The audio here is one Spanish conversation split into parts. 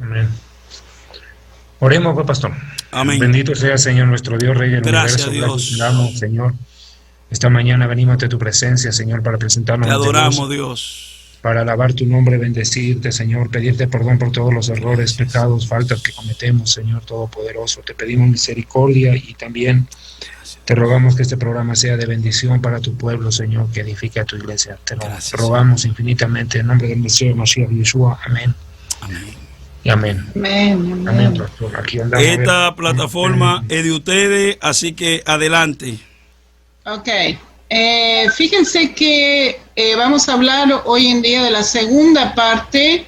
Amén. Oremos, pues, pastor. Amén. Bendito sea, Señor, nuestro Dios, Rey del Gracias, universo. Gracias te Dios. damos, Señor. Esta mañana venimos ante tu presencia, Señor, para presentarnos Te ante vos, adoramos, Dios. para alabar tu nombre, bendecirte, Señor, pedirte perdón por todos los errores, pecados, faltas que cometemos, Señor Todopoderoso. Te pedimos misericordia y también te rogamos que este programa sea de bendición para tu pueblo, Señor, que edifique a tu iglesia. Te lo rogamos infinitamente en nombre del Mesías Mashiach Yeshua. Amén. Amén. Y amén. Amén. Amén, pastor. Aquí andamos. Esta plataforma es de ustedes, así que adelante. Ok. Fíjense que vamos a hablar hoy en día de la segunda parte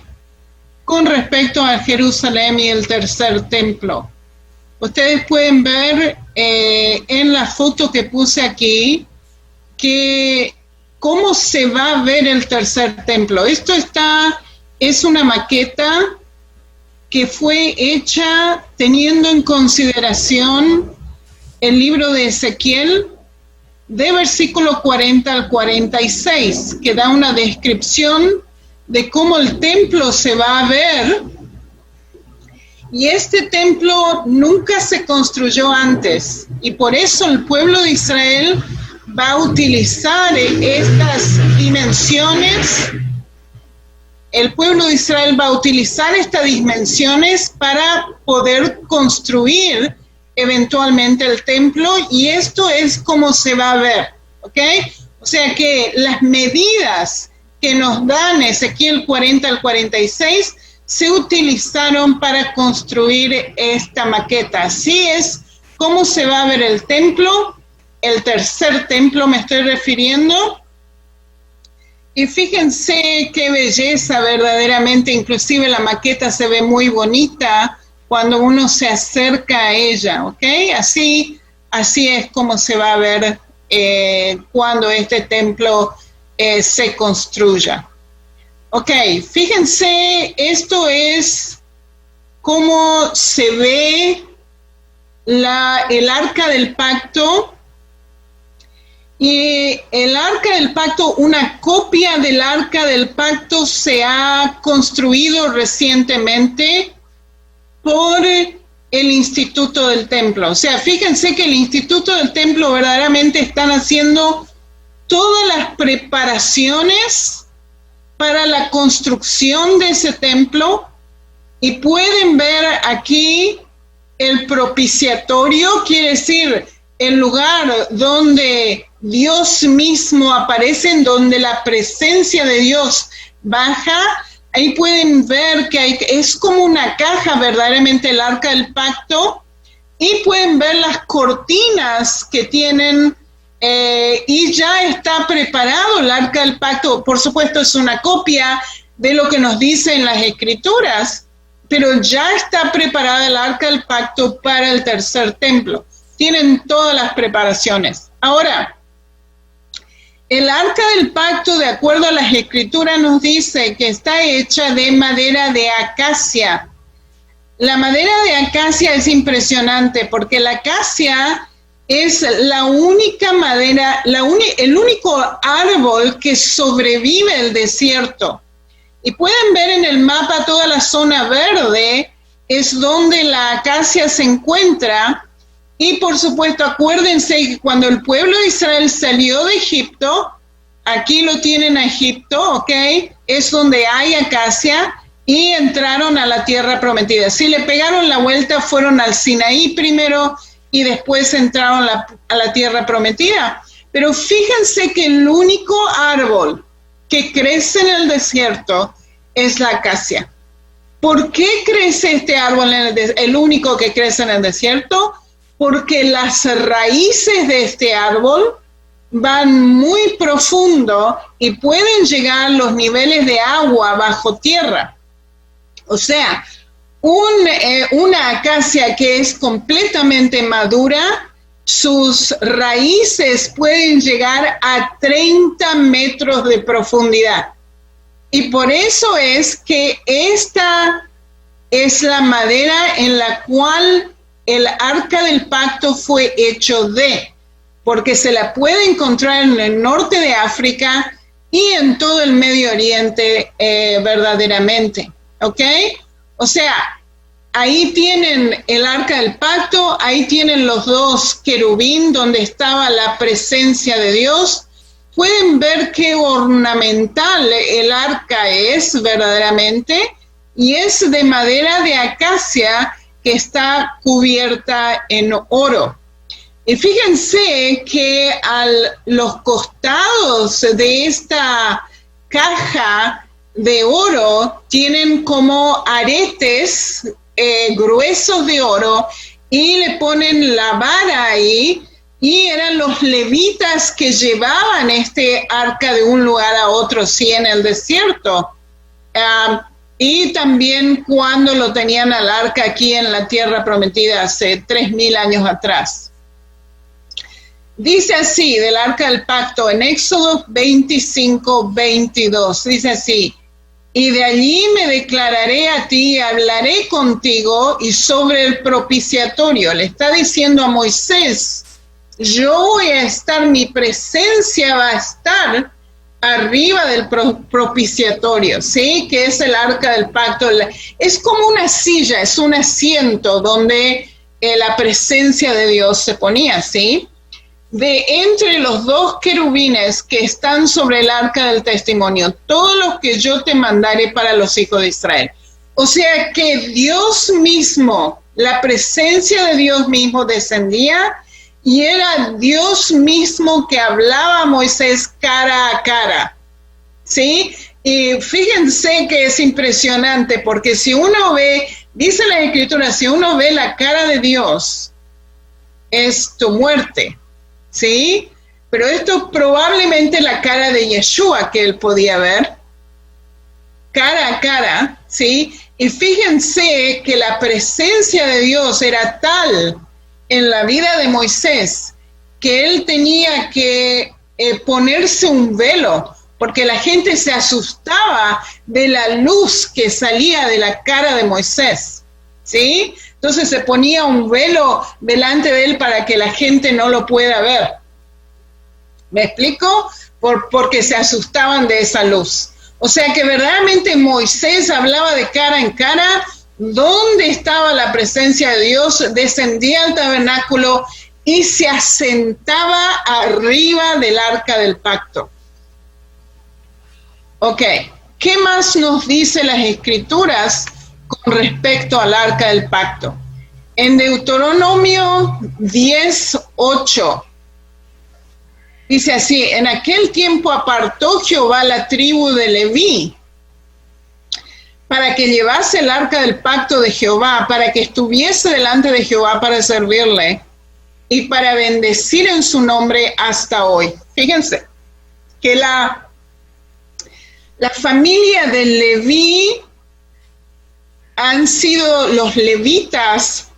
con respecto a Jerusalén y el tercer templo. Ustedes pueden ver en la foto que puse aquí que cómo se va a ver el tercer templo. Esto es una maqueta que fue hecha teniendo en consideración el libro de Ezequiel, de versículo 40 al 46, que da una descripción de cómo el templo se va a ver. Y este templo nunca se construyó antes, y por eso el pueblo de Israel va a utilizar estas dimensiones. El pueblo de Israel va a utilizar estas dimensiones para poder construir eventualmente el templo, y esto es como se va a ver, ¿ok? O sea que las medidas que nos dan Ezequiel 40 al 46 se utilizaron para construir esta maqueta. Así es como se va a ver el templo, el tercer templo me estoy refiriendo. Y fíjense qué belleza verdaderamente, inclusive la maqueta se ve muy bonita cuando uno se acerca a ella, ¿ok? Así es como se va a ver cuando este templo se construya. Ok, fíjense, esto es cómo se ve el arca del pacto. Y el arca del pacto, una copia del arca del pacto se ha construido recientemente por el Instituto del Templo. O sea, fíjense que el Instituto del Templo verdaderamente están haciendo todas las preparaciones para la construcción de ese templo, y pueden ver aquí el propiciatorio, quiere decir el lugar donde Dios mismo aparece, en donde la presencia de Dios baja. Ahí pueden ver que es como una caja verdaderamente el arca del pacto, y pueden ver las cortinas que tienen, y ya está preparado el arca del pacto. Por supuesto es una copia de lo que nos dicen las escrituras, pero ya está preparada el arca del pacto para el tercer templo. Tienen todas las preparaciones. Ahora, el arca del pacto, de acuerdo a las escrituras, nos dice que está hecha de madera de acacia. La madera de acacia es impresionante porque la acacia es la única madera, el único árbol que sobrevive el desierto. Y pueden ver en el mapa toda la zona verde, es donde la acacia se encuentra. Y por supuesto, acuérdense que cuando el pueblo de Israel salió de Egipto, aquí lo tienen a Egipto, ¿ok? Es donde hay acacia, y entraron a la tierra prometida. Si le pegaron la vuelta, fueron al Sinaí primero y después entraron a la tierra prometida. Pero fíjense que el único árbol que crece en el desierto es la acacia. ¿Por qué crece este árbol el único que crece en el desierto? Porque las raíces de este árbol van muy profundo y pueden llegar a los niveles de agua bajo tierra. O sea, una acacia que es completamente madura, sus raíces pueden llegar a 30 metros de profundidad. Y por eso es que esta es la madera en la cual el arca del pacto fue hecho de, porque se la puede encontrar en el norte de África y en todo el Medio Oriente verdaderamente, ¿ok? O sea, ahí tienen el arca del pacto, ahí tienen los dos querubín donde estaba la presencia de Dios. Pueden ver qué ornamental el arca es verdaderamente, y es de madera de acacia que está cubierta en oro. Y fíjense que a los costados de esta caja de oro tienen como aretes gruesos de oro, y le ponen la vara ahí, y eran los levitas que llevaban este arca de un lugar a otro, sí, en el desierto. Y también cuando lo tenían al arca aquí en la tierra prometida hace 3000 años atrás. Dice así, del arca del pacto, en Éxodo 25:22, dice así: y de allí me declararé a ti, hablaré contigo, y sobre el propiciatorio, le está diciendo a Moisés, yo voy a estar, mi presencia va a estar arriba del propiciatorio, ¿sí? Que es el arca del pacto. Es como una silla, es un asiento donde la presencia de Dios se ponía, ¿sí? De entre los dos querubines que están sobre el arca del testimonio, todo lo que yo te mandaré para los hijos de Israel. O sea que Dios mismo, la presencia de Dios mismo descendía, y era Dios mismo que hablaba a Moisés cara a cara, ¿sí? Y fíjense que es impresionante, porque si uno ve, dice la Escritura, si uno ve la cara de Dios, es tu muerte, ¿sí? Pero esto probablemente la cara de Yeshua que él podía ver, cara a cara, ¿sí? Y fíjense que la presencia de Dios era tal en la vida de Moisés que él tenía que ponerse un velo, porque la gente se asustaba de la luz que salía de la cara de Moisés, ¿sí? Entonces se ponía un velo delante de él para que la gente no lo pueda ver. ¿Me explico? Porque se asustaban de esa luz. O sea que verdaderamente Moisés hablaba de cara en cara. ¿Dónde estaba la presencia de Dios? Descendía al tabernáculo y se asentaba arriba del arca del pacto. Ok, ¿qué más nos dice las Escrituras con respecto al arca del pacto? En Deuteronomio 10:8 dice así: en aquel tiempo apartó Jehová la tribu de Leví para que llevase el arca del pacto de Jehová, para que estuviese delante de Jehová para servirle y para bendecir en su nombre hasta hoy. Fíjense que la familia de Leví los levitas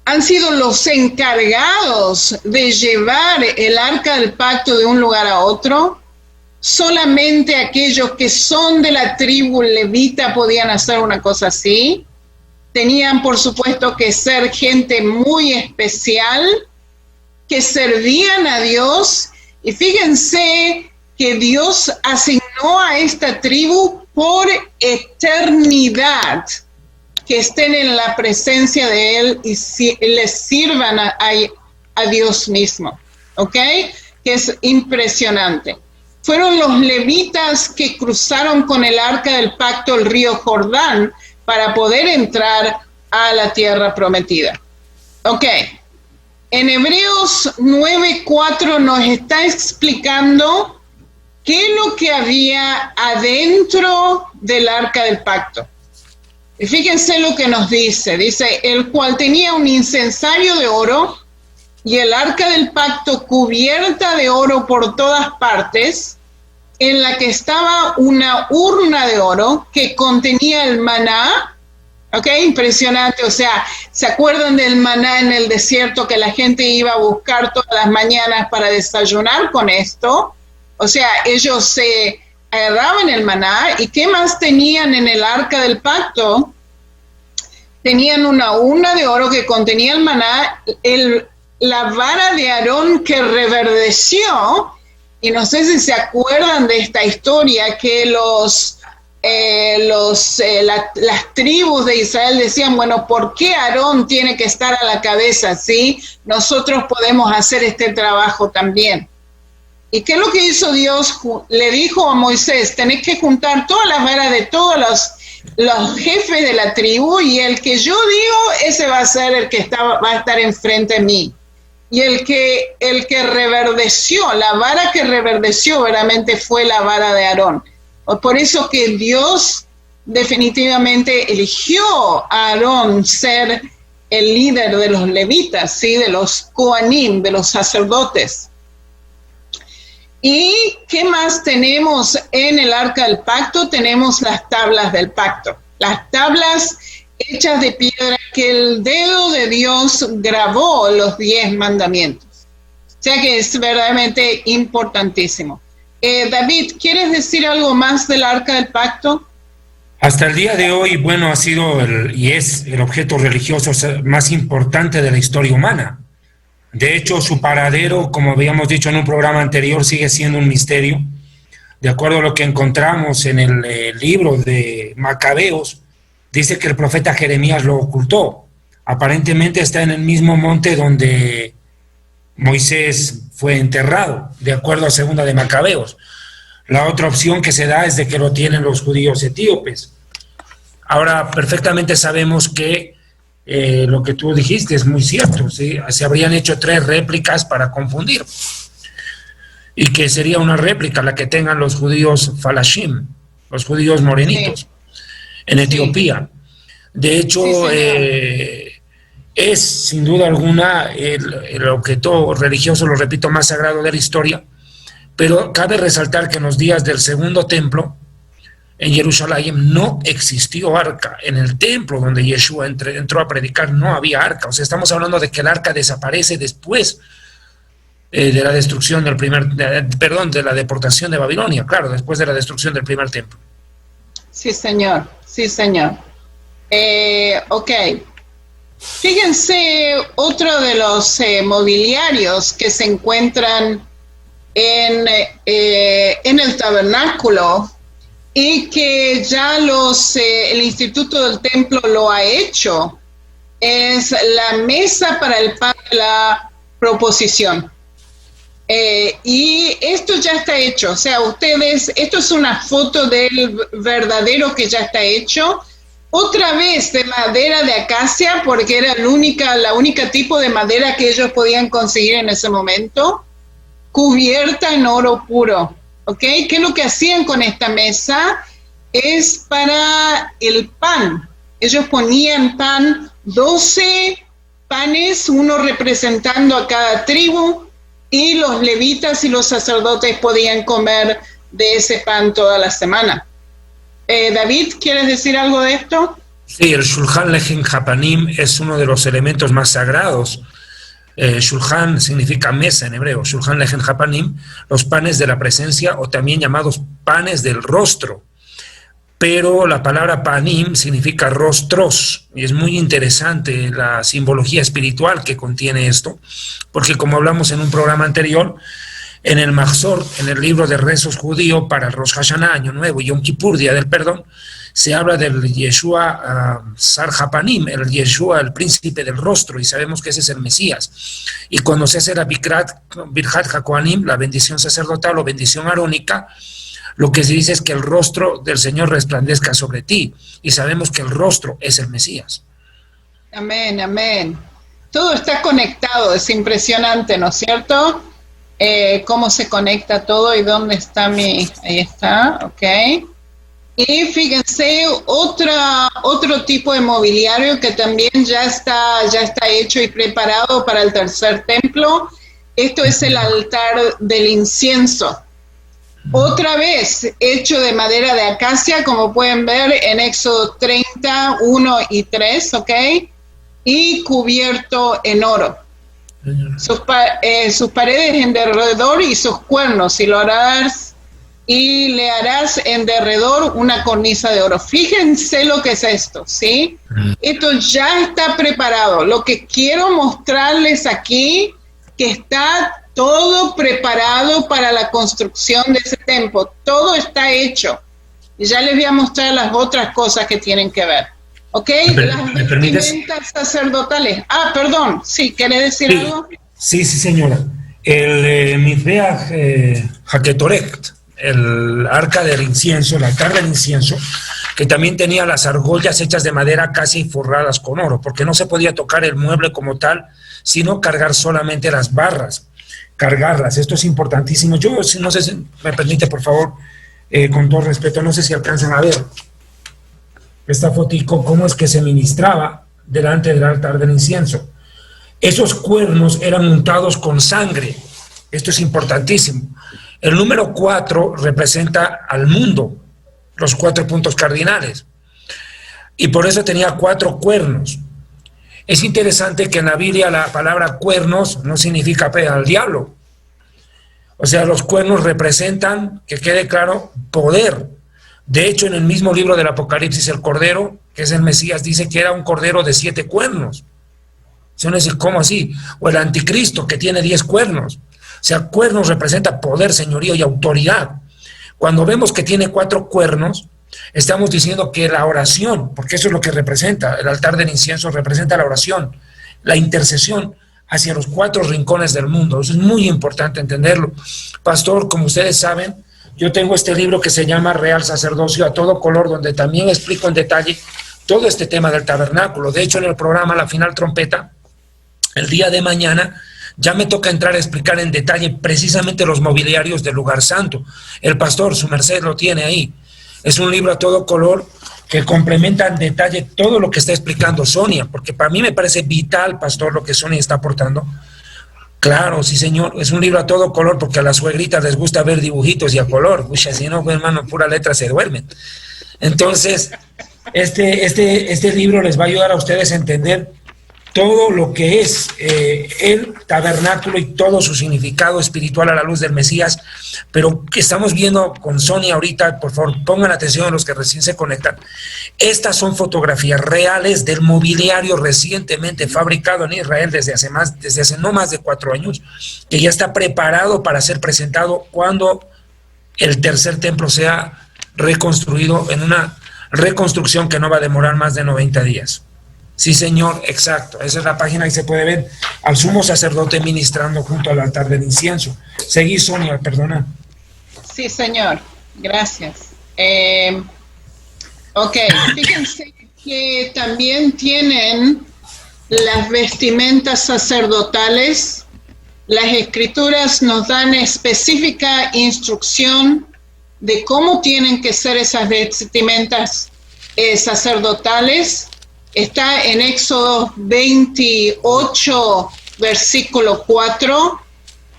han sido los encargados de llevar el arca del pacto de un lugar a otro. Solamente aquellos que son de la tribu levita podían hacer una cosa así. Tenían, por supuesto, que ser gente muy especial, que servían a Dios. Y fíjense que Dios asignó a esta tribu por eternidad que estén en la presencia de Él y les sirvan a Dios mismo. ¿Ok? Que es impresionante. Fueron los levitas que cruzaron con el arca del pacto el río Jordán para poder entrar a la tierra prometida. Ok, en Hebreos 9:4 nos está explicando qué es lo que había adentro del arca del pacto. Y fíjense lo que nos dice, el cual tenía un incensario de oro y el arca del pacto cubierta de oro por todas partes, en la que estaba una urna de oro que contenía el maná. Ok, impresionante. O sea, ¿se acuerdan del maná en el desierto que la gente iba a buscar todas las mañanas para desayunar con esto? O sea, ellos se agarraban el maná. ¿Y qué más tenían en el arca del pacto? Tenían una urna de oro que contenía el maná, la vara de Aarón que reverdeció. Y no sé si se acuerdan de esta historia, que los las tribus de Israel decían, bueno, ¿por qué Aarón tiene que estar a la cabeza? ¿Sí? Nosotros podemos hacer este trabajo también. ¿Y qué es lo que hizo Dios? Le dijo a Moisés, tenés que juntar todas las varas de todos los jefes de la tribu, y el que yo digo, ese va a ser el que va a estar enfrente de mí. Y el que reverdeció, la vara que reverdeció verdaderamente fue la vara de Aarón. Por eso que Dios definitivamente eligió a Aarón ser el líder de los levitas, ¿sí? De los Kohanim, de los sacerdotes. ¿Y qué más tenemos en el Arca del Pacto? Tenemos las tablas del pacto. Las tablas hechas de piedra que el dedo de Dios grabó los 10 mandamientos. O sea que es verdaderamente importantísimo. David, ¿quieres decir algo más del Arca del Pacto? Hasta el día de hoy, bueno, ha sido y es el objeto religioso más importante de la historia humana. De hecho, su paradero, como habíamos dicho en un programa anterior, sigue siendo un misterio. De acuerdo a lo que encontramos en el libro de Macabeos, dice que el profeta Jeremías lo ocultó. Aparentemente está en el mismo monte donde Moisés fue enterrado, de acuerdo a segunda de Macabeos. La otra opción que se da es de que lo tienen los judíos etíopes. Ahora, perfectamente sabemos que lo que tú dijiste es muy cierto, ¿sí? Se habrían hecho 3 réplicas para confundir. Y que sería una réplica la que tengan los judíos falashim, los judíos morenitos, en Etiopía. De hecho, es sin duda alguna el objeto religioso, lo repito, más sagrado de la historia, pero cabe resaltar que en los días del segundo templo, en Jerusalén, no existió arca. En el templo donde Yeshua entró a predicar no había arca. O sea, estamos hablando de que el arca desaparece después de la destrucción de la deportación de Babilonia, claro, después de la destrucción del primer templo. Sí, señor, sí, señor. Ok. Fíjense, otro de los mobiliarios que se encuentran en el tabernáculo y que ya el Instituto del Templo lo ha hecho, es la mesa para el pan de la proposición. Y esto ya está hecho, o sea, esto es una foto del verdadero que ya está hecho, otra vez de madera de acacia, porque era la única tipo de madera que ellos podían conseguir en ese momento, cubierta en oro puro. ¿Ok? ¿Qué es lo que hacían con esta mesa? Es para el pan. Ellos ponían 12 panes, uno representando a cada tribu, y los levitas y los sacerdotes podían comer de ese pan toda la semana. David, ¿quieres decir algo de esto? Sí, el Shulchan Lechem Hapanim es uno de los elementos más sagrados. Shulchan significa mesa en hebreo, Shulchan Lechem Hapanim, los panes de la presencia, o también llamados panes del rostro. Pero la palabra panim significa rostros, y es muy interesante la simbología espiritual que contiene esto, porque como hablamos en un programa anterior, en el Mahzor, en el libro de rezos judío para el Rosh Hashanah, Año Nuevo, y Yom Kippur, Día del Perdón, se habla del Yeshua Sar Hapanim, el Yeshua, el príncipe del rostro, y sabemos que ese es el Mesías. Y cuando se hace la Birhat HaKohanim, la bendición sacerdotal o bendición arónica, lo que se dice es que el rostro del Señor resplandezca sobre ti, y sabemos que el rostro es el Mesías. Amén, amén. Todo está conectado, es impresionante, ¿no es cierto? Cómo se conecta todo y dónde está ahí está, ok. Y fíjense, otro tipo de mobiliario que también ya está hecho y preparado para el tercer templo. Esto es el altar del incienso. Otra vez, hecho de madera de acacia, como pueden ver en Éxodo 30, 1 y 3, ¿ok? Y cubierto en oro. Sus paredes en derredor y sus cuernos, y le harás en derredor una cornisa de oro. Fíjense lo que es esto, ¿sí? Esto ya está preparado. Lo que quiero mostrarles aquí, que está todo preparado para la construcción de ese templo. Todo está hecho. y ya les voy a mostrar las otras cosas que tienen que ver. ¿Ok? Las vestimentas sacerdotales. Ah, perdón, sí, ¿querés decir algo? Sí, señora. El Mizbeach Haketoret, el arca del incienso, el altar del incienso, que también tenía las argollas hechas de madera casi forradas con oro, porque no se podía tocar el mueble como tal, sino cargar solamente las barras, cargarlas. Esto es importantísimo. Yo no sé si me permite, por favor, con todo respeto, no sé si alcanzan a ver esta fotico, cómo es que se ministraba delante del altar del incienso. Esos cuernos eran untados con sangre. Esto es importantísimo. El número 4 representa al mundo, los 4 puntos cardinales. Y por eso tenía 4 cuernos. Es interesante que en la Biblia la palabra cuernos no significa al diablo. O sea, los cuernos representan, que quede claro, poder. De hecho, en el mismo libro del Apocalipsis, el Cordero, que es el Mesías, dice que era un cordero de 7 cuernos. ¿Cómo así? O el Anticristo, que tiene 10 cuernos. O sea, cuernos representa poder, señorío y autoridad. Cuando vemos que tiene 4 cuernos, estamos diciendo que la oración, porque eso es lo que representa, el altar del incienso representa la oración, la intercesión hacia los 4 rincones del mundo. Eso es muy importante entenderlo. Pastor, como ustedes saben, yo tengo este libro que se llama Real Sacerdocio a todo color, donde también explico en detalle todo este tema del tabernáculo. De hecho, en el programa La Final Trompeta, el día de mañana, ya me toca entrar a explicar en detalle precisamente los mobiliarios del lugar santo. El pastor, su merced, lo tiene ahí. Es un libro a todo color que complementa en detalle todo lo que está explicando Sonia, porque para mí me parece vital, pastor, lo que Sonia está aportando. Claro, sí, señor, es un libro a todo color, porque a las suegritas les gusta ver dibujitos y a color. Uy, si no, pues, hermano, pura letra se duermen. Entonces, este libro les va a ayudar a ustedes a entender todo lo que es el tabernáculo y todo su significado espiritual a la luz del Mesías. Pero que estamos viendo con Sonia ahorita, por favor, pongan atención a los que recién se conectan. Estas son fotografías reales del mobiliario recientemente fabricado en Israel desde hace no más de 4 años, que ya está preparado para ser presentado cuando el tercer templo sea reconstruido, en una reconstrucción que no va a demorar más de 90 días. Sí, señor, exacto. Esa es la página y se puede ver al sumo sacerdote ministrando junto al altar del incienso. Seguí, Sonia, perdona. Sí, señor. Gracias. Ok, fíjense que también tienen las vestimentas sacerdotales. Las escrituras nos dan específica instrucción de cómo tienen que ser esas vestimentas sacerdotales. Está en Éxodo 28, versículo 4,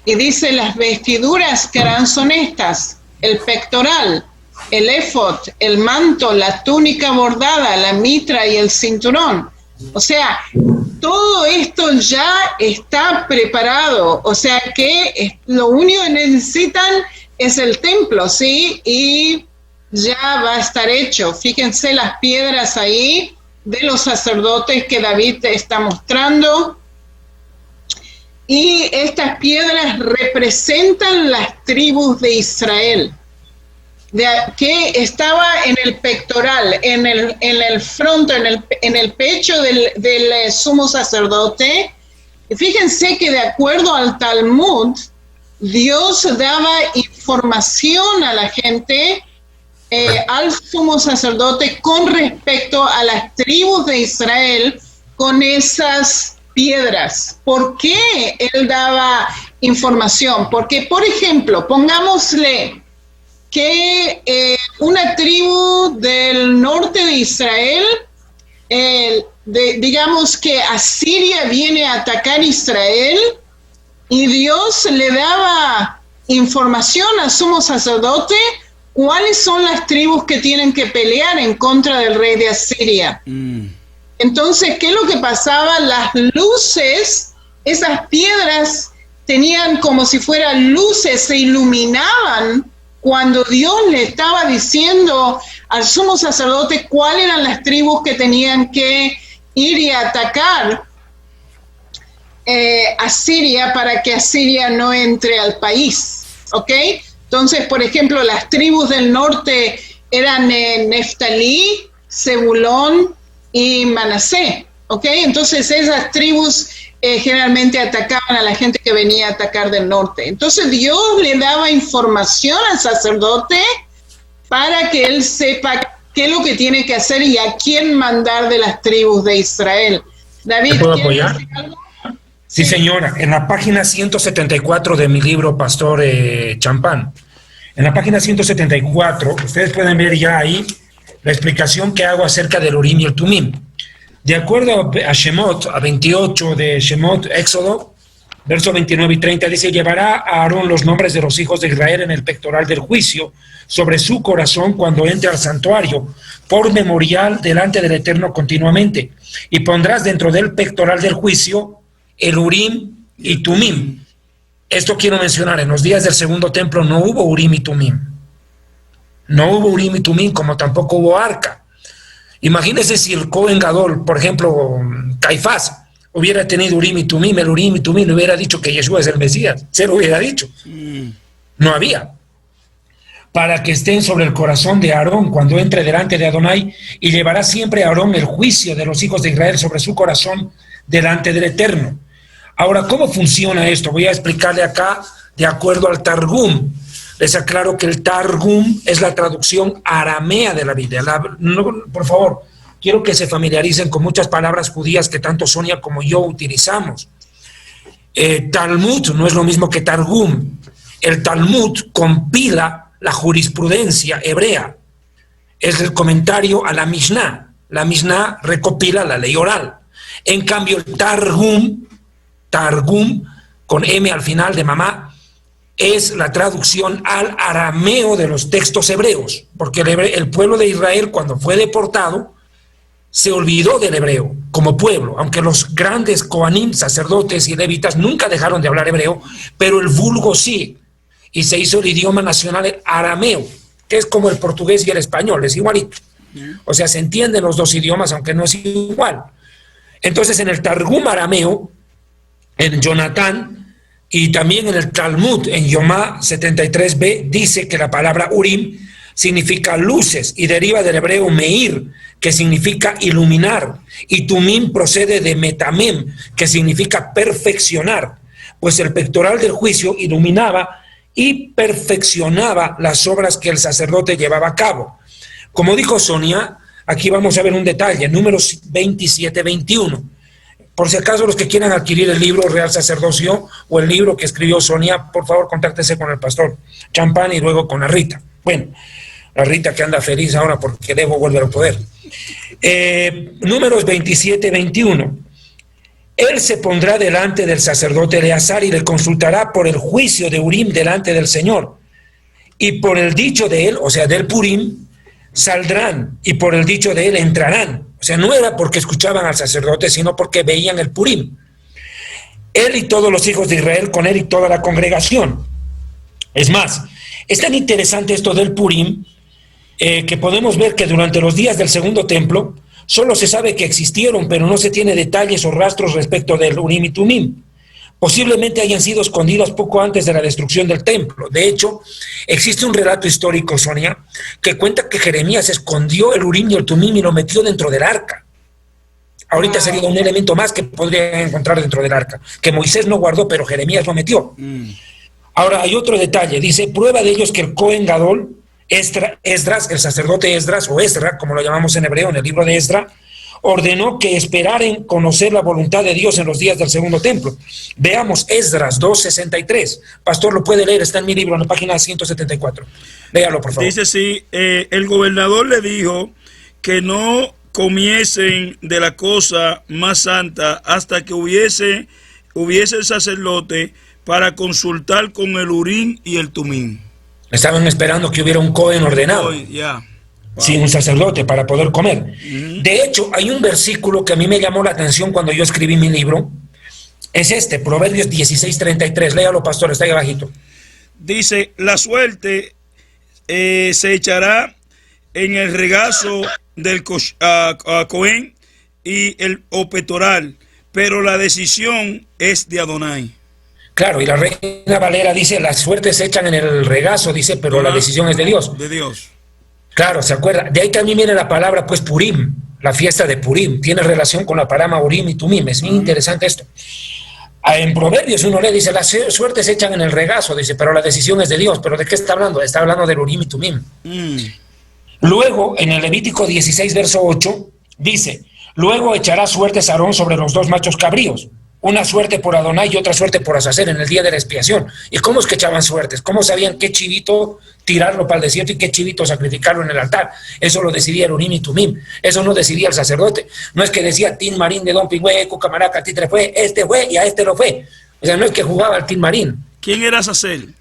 y dice: las vestiduras que harán son estas: el pectoral, el éfod, el manto, la túnica bordada, la mitra y el cinturón. O sea, todo esto ya está preparado. O sea que lo único que necesitan es el templo, ¿sí? Y ya va a estar hecho. Fíjense las piedras ahí de los sacerdotes que David te está mostrando. Y estas piedras representan las tribus de Israel, que estaba en el pectoral, en el fronto, en el pecho del sumo sacerdote. Y fíjense que de acuerdo al Talmud, Dios daba información a la gente, al sumo sacerdote, con respecto a las tribus de Israel con esas piedras. ¿Por qué él daba información? Porque, por ejemplo, pongámosle que una tribu del norte de Israel, digamos que Asiria viene a atacar Israel, y Dios le daba información al sumo sacerdote cuáles son las tribus que tienen que pelear en contra del rey de Asiria. Entonces, ¿qué es lo que pasaba? Las luces, esas piedras tenían como si fueran luces, se iluminaban cuando Dios le estaba diciendo al sumo sacerdote cuáles eran las tribus que tenían que ir y atacar a Siria, para que Asiria no entre al país, ¿ok? Entonces, por ejemplo, las tribus del norte eran Neftalí, Zebulón y Manasé, ¿ok? Entonces esas tribus generalmente atacaban a la gente que venía a atacar del norte. Entonces Dios le daba información al sacerdote para que él sepa qué es lo que tiene que hacer y a quién mandar de las tribus de Israel. David, ¿me puedo apoyar? Sí, señora. En la página 174 de mi libro, Pastor Champán, en la página 174, ustedes pueden ver ya ahí la explicación que hago acerca del Urim y el Tumim. De acuerdo a Shemot, a 28 de Shemot, Éxodo, versos 29 y 30, dice: llevará a Aarón los nombres de los hijos de Israel en el pectoral del juicio, sobre su corazón cuando entre al santuario, por memorial delante del Eterno continuamente. Y pondrás dentro del pectoral del juicio el Urim y Tumim. Esto quiero mencionar, en los días del segundo templo no hubo Urim y Tumim. No hubo Urim y Tumim, como tampoco hubo arca. Imagínense si el Cohen Gadol, por ejemplo, Caifás, hubiera tenido Urim y Tumim, el Urim y Tumim le hubiera dicho que Yeshua es el Mesías. Se lo hubiera dicho. No había. Para que estén sobre el corazón de Aarón cuando entre delante de Adonai, y llevará siempre a Aarón el juicio de los hijos de Israel sobre su corazón delante del Eterno. Ahora, ¿cómo funciona esto? Voy a explicarle acá de acuerdo al Targum. Les aclaro que el Targum es la traducción aramea de la Biblia. Por favor, quiero que se familiaricen con muchas palabras judías que tanto Sonia como yo utilizamos. Talmud no es lo mismo que Targum. El Talmud compila la jurisprudencia hebrea. Es el comentario a la Mishnah. La Mishnah recopila la ley oral. En cambio, el Targum, con M al final de mamá, es la traducción al arameo de los textos hebreos, porque el pueblo de Israel, cuando fue deportado, se olvidó del hebreo como pueblo, aunque los grandes Kohanim, sacerdotes y levitas, nunca dejaron de hablar hebreo, pero el vulgo sí, y se hizo el idioma nacional el arameo, que es como el portugués y el español, es igualito. O sea, se entienden los dos idiomas, aunque no es igual. Entonces, en el Targum arameo, en Jonatán, y también en el Talmud, en Yomá 73b, dice que la palabra Urim significa luces y deriva del hebreo meir, que significa iluminar, y Tumim procede de metamem, que significa perfeccionar, pues el pectoral del juicio iluminaba y perfeccionaba las obras que el sacerdote llevaba a cabo. Como dijo Sonia, aquí vamos a ver un detalle, números 27-21. Por si acaso los que quieran adquirir el libro Real Sacerdocio o el libro que escribió Sonia, por favor contáctese con el pastor Champán y luego con la Rita. Bueno, la Rita que anda feliz ahora porque debo volver al poder. Números 27-21. Él se pondrá delante del sacerdote Eleazar y le consultará por el juicio de Urim delante del Señor. Y por el dicho de él, o sea, del Purim, saldrán, y por el dicho de él entrarán. O sea, no era porque escuchaban al sacerdote, sino porque veían el Purim. Él y todos los hijos de Israel, con él y toda la congregación. Es más, es tan interesante esto del Purim, que podemos ver que durante los días del segundo templo, solo se sabe que existieron, pero no se tiene detalles o rastros respecto del Urim y Tumim. Posiblemente hayan sido escondidos poco antes de la destrucción del templo. De hecho, existe un relato histórico, Sonia, que cuenta que Jeremías escondió el Urim y el Tumim y lo metió dentro del arca. Ahorita sería un elemento más que podrían encontrar dentro del arca, que Moisés no guardó, pero Jeremías lo metió. Ahora, hay otro detalle. Dice, prueba de ello es que el Cohen Gadol, Esdras, el sacerdote Esdras, o Esdra, como lo llamamos en hebreo, en el libro de Esdra, ordenó que esperaran conocer la voluntad de Dios en los días del segundo templo. Veamos Esdras 2:63. Pastor, lo puede leer, está en mi libro, en la página 174. Léalo, por favor. Dice, sí, el gobernador le dijo que no comiesen de la cosa más santa hasta que hubiese el sacerdote para consultar con el Urim y el Tumim. Estaban esperando que hubiera un Cohen ordenado. Wow. Sí, un sacerdote para poder comer. De hecho, hay un versículo que a mí me llamó la atención cuando yo escribí mi libro. Es este, Proverbios 16:33. Léalo, pastor, está ahí abajito. Dice, la suerte se echará en el regazo del Cohen y el pectoral, pero la decisión es de Adonai. Claro, y la Reina Valera dice, las suertes se echan en el regazo, dice, pero la decisión es de Dios. De Dios. Claro, ¿se acuerda? De ahí también viene la palabra, pues, Purim, la fiesta de Purim. Tiene relación con la palabra Urim y Tumim. Es muy interesante esto. En Proverbios uno lee, dice, las suertes se echan en el regazo, dice, pero la decisión es de Dios. ¿Pero de qué está hablando? Está hablando del Urim y Tumim. Luego, en el Levítico 16, verso 8, dice, luego echará suertes Aarón sobre los dos machos cabríos, una suerte por Adonai y otra suerte por Azazel en el día de la expiación. ¿Y cómo es que echaban suertes? ¿Cómo sabían qué chivito tirarlo para el desierto y qué chivito sacrificarlo en el altar? Eso lo decidía el Urim y Tumim. Eso no decidía el sacerdote. No es que decía Tin Marín de Don Pingüe, Cucamaraca, Titre fue y a este lo fue. O sea, no es que jugaba al Tin Marín. ¿Quién era Azazel?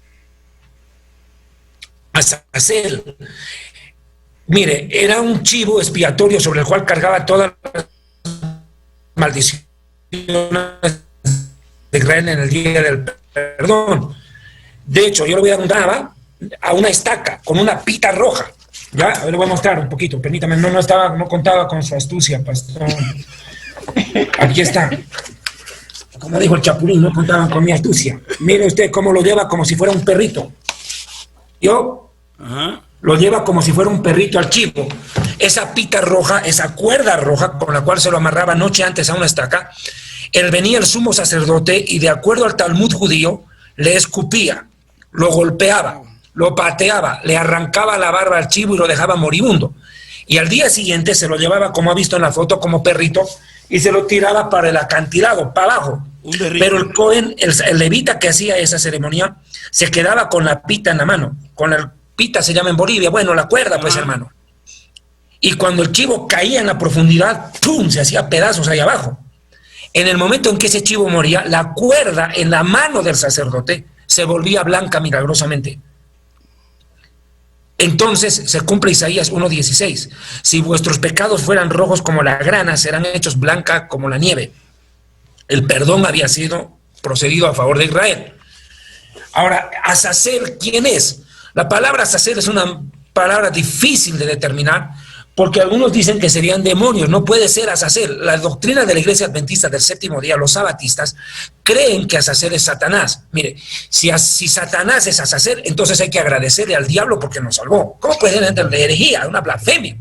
Azazel, mire, era un chivo expiatorio sobre el cual cargaba todas las maldiciones de Israel en el día del perdón. De hecho, yo le voy a dar a una estaca con una pita roja. Ya, a ver, le voy a mostrar un poquito, permítame, no contaba con su astucia, pastor. Aquí está. Como dijo el Chapulín, no contaban con mi astucia. Mire usted cómo lo lleva como si fuera un perrito. Lo lleva como si fuera un perrito al chivo. Esa pita roja, esa cuerda roja con la cual se lo amarraba noche antes a una estaca, venía el sumo sacerdote y de acuerdo al Talmud judío, le escupía, lo golpeaba, lo pateaba, le arrancaba la barba al chivo y lo dejaba moribundo. Y al día siguiente se lo llevaba, como ha visto en la foto, como perrito, y se lo tiraba para el acantilado, para abajo. Pero el Cohen, el levita que hacía esa ceremonia, se quedaba con la pita en la mano. Con la pita se llama en Bolivia, bueno, la cuerda, pues, hermano. Y cuando el chivo caía en la profundidad, ¡pum!, se hacía pedazos ahí abajo. En el momento en que ese chivo moría, la cuerda en la mano del sacerdote se volvía blanca milagrosamente. Entonces se cumple Isaías 1:16. Si vuestros pecados fueran rojos como la grana, serán hechos blanca como la nieve. El perdón había sido procedido a favor de Israel. Ahora, Azazel, ¿quién es? La palabra Azazel es una palabra difícil de determinar, porque algunos dicen que serían demonios. No puede ser Azazel. La doctrina de la Iglesia Adventista del Séptimo Día, los sabatistas, creen que Azazel es Satanás. Mire, si Satanás es Azazel, entonces hay que agradecerle al diablo porque nos salvó. ¿Cómo puede ser de herejía, una blasfemia?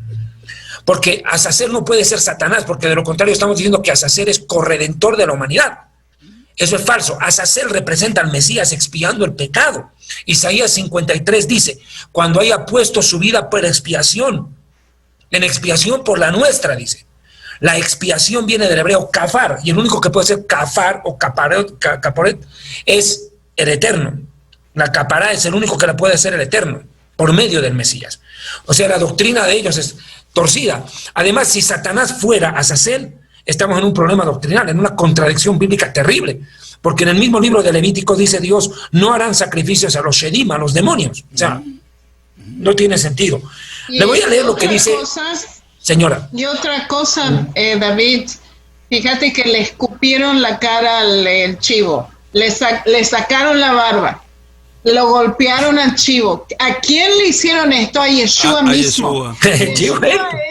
Porque Azazel no puede ser Satanás, porque de lo contrario estamos diciendo que Azazel es corredentor de la humanidad. Eso es falso. Azazel representa al Mesías expiando el pecado. Isaías 53 dice, cuando haya puesto su vida por expiación, en expiación por la nuestra, dice. La expiación viene del hebreo kafar, y el único que puede ser kafar o caporet es el eterno. La capará es el único que la puede ser el eterno, por medio del Mesías. O sea, la doctrina de ellos es torcida. Además, si Satanás fuera Azazel, estamos en un problema doctrinal, en una contradicción bíblica terrible, porque en el mismo libro de Levítico dice Dios, no harán sacrificios a los shedim, a los demonios. O sea, no tiene sentido. Le voy a leer lo que dice, señora. Y otra cosa, David, fíjate que le escupieron la cara al chivo, le sacaron la barba, lo golpearon al chivo. ¿A quién le hicieron esto? A Yeshua mismo. Yeshua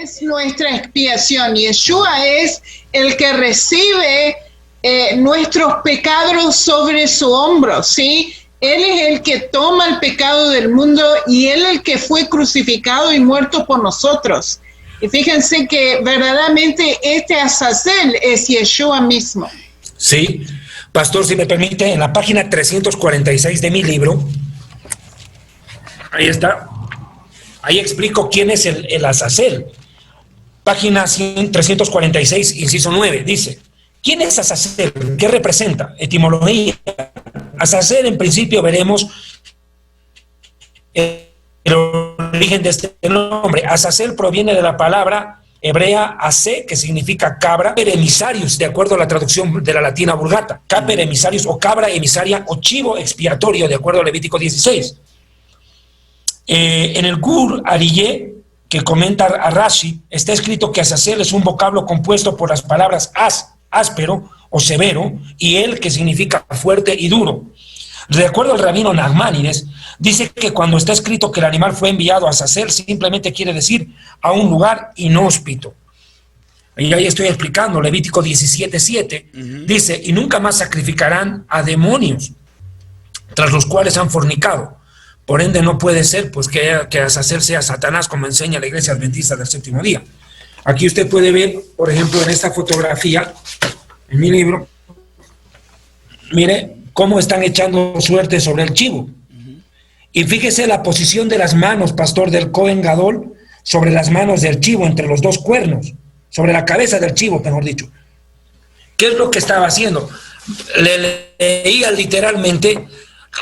es nuestra expiación. Yeshua es el que recibe nuestros pecados sobre su hombro, ¿sí? Él es el que toma el pecado del mundo y Él es el que fue crucificado y muerto por nosotros. Y fíjense que verdaderamente este Azazel es Yeshua mismo. Sí, pastor, si me permite, en la página 346 de mi libro, ahí está, ahí explico quién es el Azazel. Página 346, inciso 9, dice, ¿quién es Azazel? ¿Qué representa? Etimología. Azazel, en principio, veremos el origen de este nombre. Azazel proviene de la palabra hebrea ase, que significa cabra, caper emisarius, de acuerdo a la traducción de la latina vulgata. Caper emisarius o cabra emisaria o chivo expiatorio, de acuerdo a Levítico 16. En el Gur Ariyé, que comenta a Rashi, está escrito que Azazel es un vocablo compuesto por las palabras áspero o severo, y el, que significa fuerte y duro. De acuerdo al rabino Nachmanides, dice que cuando está escrito que el animal fue enviado a Azazel, simplemente quiere decir a un lugar inhóspito. Y ahí estoy explicando, Levítico 17:7, dice, y nunca más sacrificarán a demonios, tras los cuales han fornicado, Por ende, no puede ser pues que Azazel sea Satanás, como enseña la Iglesia Adventista del Séptimo Día. Aquí usted puede ver, por ejemplo, en esta fotografía, en mi libro, mire cómo están echando suerte sobre el chivo. Y fíjese la posición de las manos, pastor, del Cohen Gadol sobre las manos del chivo, entre los dos cuernos, sobre la cabeza del chivo, mejor dicho. ¿Qué es lo que estaba haciendo? Le leía literalmente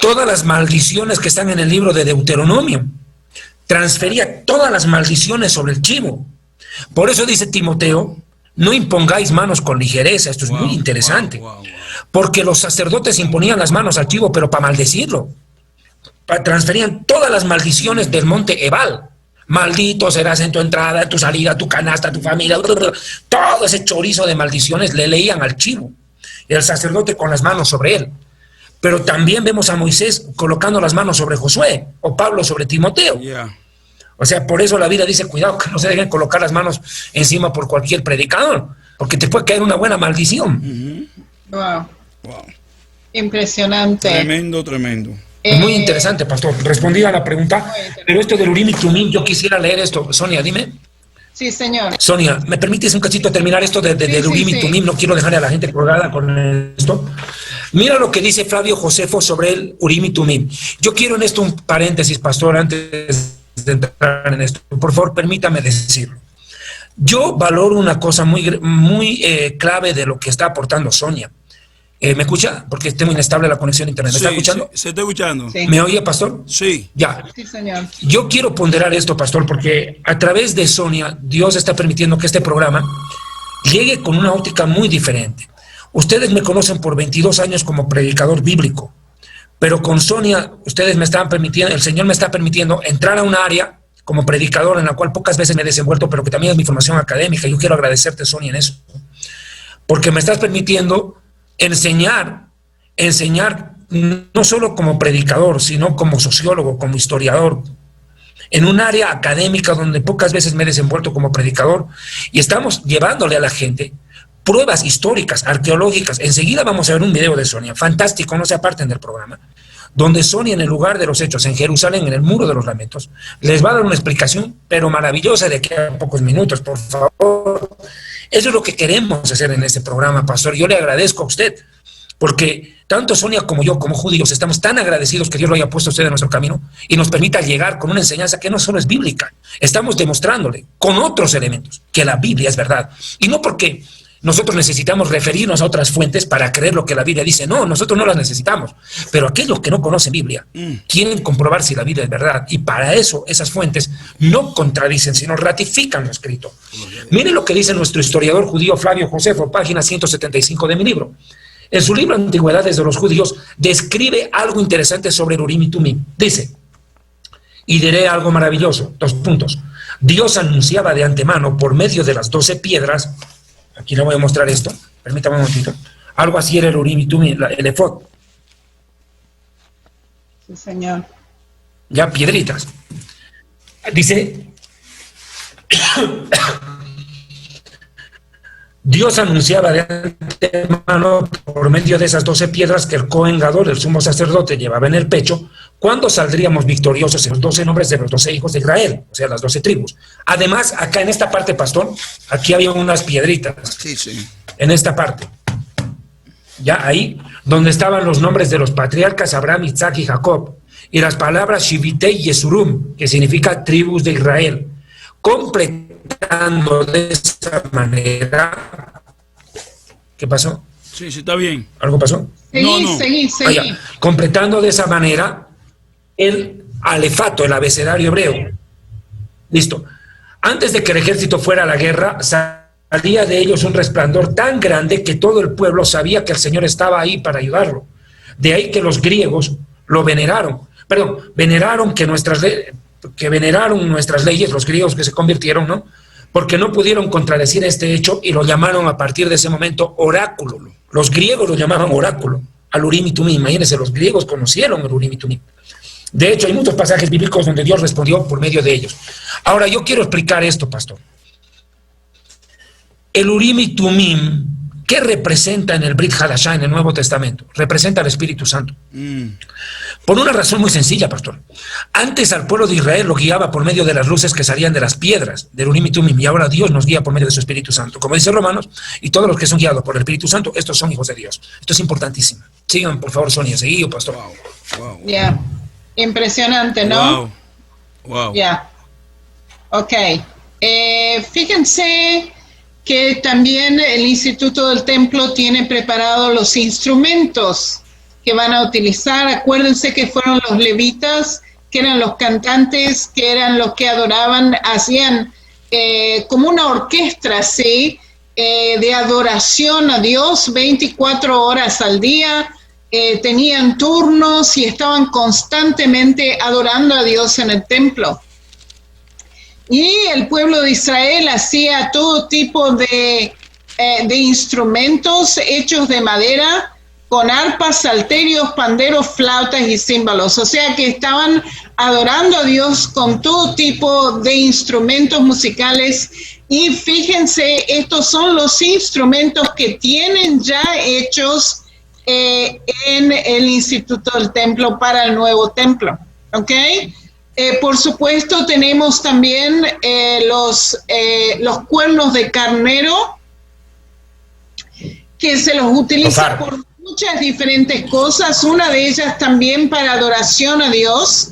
todas las maldiciones que están en el libro de Deuteronomio. Transfería todas las maldiciones sobre el chivo. Por eso dice Timoteo, no impongáis manos con ligereza. Esto es muy interesante. Porque los sacerdotes imponían las manos al chivo, pero para maldecirlo. Transferían todas las maldiciones del monte Ebal. Maldito serás en tu entrada, en tu salida, tu canasta, tu familia. Todo ese chorizo de maldiciones le leían al chivo. Y el sacerdote con las manos sobre él. Pero también vemos a Moisés colocando las manos sobre Josué, o Pablo sobre Timoteo. O sea, por eso la Biblia dice, cuidado que no se dejen colocar las manos encima por cualquier predicador, porque te puede caer una buena maldición. Wow. Impresionante. Tremendo. Muy interesante, pastor. Respondí a la pregunta, pero esto del Urim y Tumim, yo quisiera leer esto. Sonia, dime. Sí, señor. Sonia, ¿me permites un cachito terminar esto del Urim y Tumim? No quiero dejarle a la gente colgada con esto. Mira lo que dice Flavio Josefo sobre el Urim y Tumim. Yo quiero en esto un paréntesis, pastor, antes de entrar en esto. Por favor, permítame decirlo. Yo valoro una cosa muy clave de lo que está aportando Sonia. ¿Me escucha? Porque tengo inestable la conexión a internet. ¿Me está escuchando? Se está escuchando. Sí. ¿Me oye, pastor? Sí. Ya. Sí, señor. Yo quiero ponderar esto, pastor, porque a través de Sonia, Dios está permitiendo que este programa llegue con una óptica muy diferente. Ustedes me conocen por 22 años como predicador bíblico, pero con Sonia, ustedes me están permitiendo, el Señor me está permitiendo entrar a un área como predicador en la cual pocas veces me he desenvuelto, pero que también es mi formación académica. Yo quiero agradecerte, Sonia, en eso, porque me estás permitiendo enseñar no solo como predicador, sino como sociólogo, como historiador, en un área académica donde pocas veces me he desenvuelto como predicador, y estamos llevándole a la gente pruebas históricas, arqueológicas. Enseguida vamos a ver un video de Sonia, fantástico, no se aparten del programa, donde Sonia, en el lugar de los hechos, en Jerusalén, en el Muro de los Lamentos, les va a dar una explicación, pero maravillosa, de aquí a pocos minutos, por favor. Eso es lo que queremos hacer en este programa, pastor. Yo le agradezco a usted, porque tanto Sonia como yo, como judíos, estamos tan agradecidos que Dios lo haya puesto a usted en nuestro camino y nos permita llegar con una enseñanza que no solo es bíblica. Estamos demostrándole con otros elementos que la Biblia es verdad. Y no porque nosotros necesitamos referirnos a otras fuentes para creer lo que la Biblia dice. No, nosotros no las necesitamos. Pero aquellos que no conocen Biblia quieren comprobar si la Biblia es verdad. Y para eso esas fuentes no contradicen, sino ratifican lo escrito. Miren lo que dice nuestro historiador judío Flavio Josefo, página 175 de mi libro. En su libro Antigüedades de los Judíos describe algo interesante sobre el Urim y Tumim. Dice, y diré algo maravilloso, 2 puntos. Dios anunciaba de antemano por medio de las 12 piedras. Aquí le voy a mostrar esto. Permítame un momentito. Algo así era el Urim y Tumim, el efod. Sí, señor. Ya, piedritas. Dice, Dios anunciaba de antemano por medio de esas 12 piedras que el Cohen Gadol, el sumo sacerdote, llevaba en el pecho, cuando saldríamos victoriosos en los 12 nombres de los 12 hijos de Israel, o sea, las 12 tribus. Además, acá en esta parte, pastor, aquí había unas piedritas. Sí. En esta parte. Ya ahí, donde estaban los nombres de los patriarcas Abraham, Isaac y Jacob, y las palabras Shivitei y Yesurum, que significa tribus de Israel, completando de esa manera. ¿Qué pasó? Sí, está bien. ¿Algo pasó? Seguí. Completando de esa manera el alefato, el abecedario hebreo. Listo. Antes de que el ejército fuera a la guerra, salía de ellos un resplandor tan grande que todo el pueblo sabía que el Señor estaba ahí para ayudarlo. De ahí que los griegos lo veneraron. Veneraron nuestras leyes, los griegos que se convirtieron, ¿no? Porque no pudieron contradecir este hecho y lo llamaron a partir de ese momento oráculo. Los griegos lo llamaban oráculo, al Urim y Tumim. Imagínense, los griegos conocieron el Urim y Tumim. De hecho, hay muchos pasajes bíblicos donde Dios respondió por medio de ellos. Ahora, yo quiero explicar esto, pastor. El Urim y Tumim ¿Qué representa en el Brit Hadashah, en el Nuevo Testamento? Representa al Espíritu Santo. Por una razón muy sencilla, pastor. Antes al pueblo de Israel lo guiaba por medio de las luces que salían de las piedras, del Urim y Tumim, y ahora Dios nos guía por medio de su Espíritu Santo. Como dice Romanos, y todos los que son guiados por el Espíritu Santo, estos son hijos de Dios. Esto es importantísimo. Sigan, por favor, Sonia, seguido, pastor. Wow. Yeah. Impresionante, ¿no? Wow. Yeah. Ok. Fíjense que también el Instituto del Templo tiene preparados los instrumentos que van a utilizar. Acuérdense que fueron los levitas, que eran los cantantes, que eran los que adoraban, hacían como una orquesta, ¿sí? De adoración a Dios 24 horas al día. Tenían turnos y estaban constantemente adorando a Dios en el templo. Y el pueblo de Israel hacía todo tipo de instrumentos hechos de madera, con arpas, salterios, panderos, flautas y címbalos. O sea que estaban adorando a Dios con todo tipo de instrumentos musicales. Y fíjense, estos son los instrumentos que tienen ya hechos en el Instituto del Templo para el nuevo templo. ¿Ok? Por supuesto, tenemos también los cuernos de carnero, que se los utiliza por muchas diferentes cosas. Una de ellas también para adoración a Dios,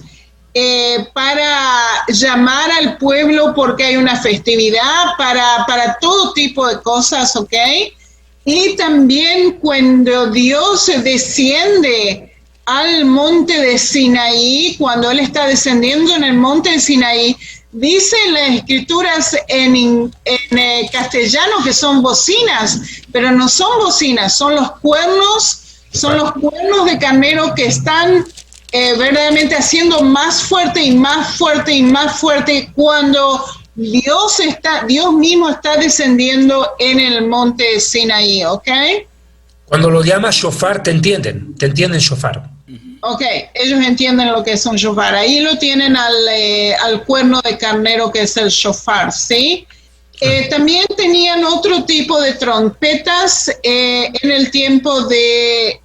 para llamar al pueblo porque hay una festividad, para todo tipo de cosas, ¿ok? Y también cuando Dios desciende al monte de Sinaí, cuando Él está descendiendo en el monte de Sinaí, dicen las escrituras en castellano que son bocinas, pero no son bocinas, son los cuernos de carnero que están verdaderamente haciendo más fuerte y más fuerte y más fuerte cuando Dios mismo está descendiendo en el monte de Sinaí, ¿ok? Cuando lo llamas shofar, te entienden shofar. Ok, ellos entienden lo que es un shofar. Ahí lo tienen al cuerno de carnero, que es el shofar, ¿sí? También tenían otro tipo de trompetas en el tiempo de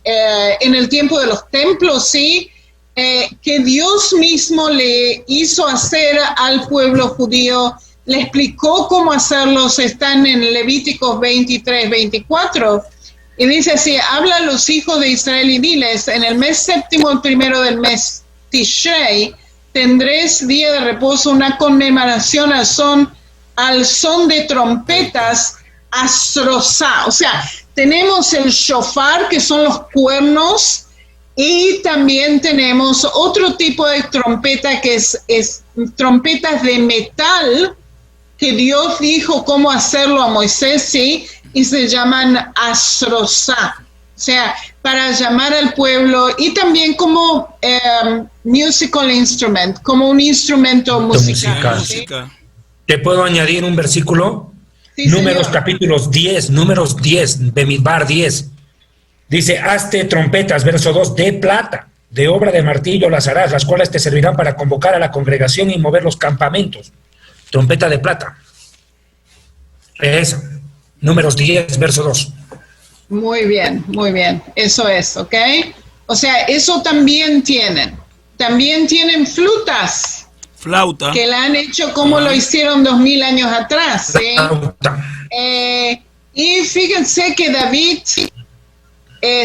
los templos, ¿sí? Que Dios mismo le hizo hacer al pueblo judío, le explicó cómo hacerlos. Están en Levíticos 23, 24. Y dice así: habla a los hijos de Israel y diles, en el mes séptimo, el primero del mes Tishrei, tendréis día de reposo, una conmemoración al son de trompetas, asrosá. O sea, tenemos el shofar, que son los cuernos, y también tenemos otro tipo de trompeta, que es trompetas de metal, que Dios dijo cómo hacerlo a Moisés, ¿sí? Y se llaman asrosá, o sea, para llamar al pueblo, y también como musical instrument, como un instrumento musical. ¿Sí? ¿Te puedo añadir un versículo? Sí, Números señor. capítulos 10, números 10, Bemidbar 10. Dice: hazte trompetas, verso 2, de plata, de obra de martillo las harás, las cuales te servirán para convocar a la congregación y mover los campamentos. Trompeta de plata. Esa. Números 10, verso 2. Muy bien, eso es, ¿ok? O sea, eso también tienen. También tienen Flauta. que la han hecho como lo hicieron 2000 años atrás, ¿sí? Y fíjense que David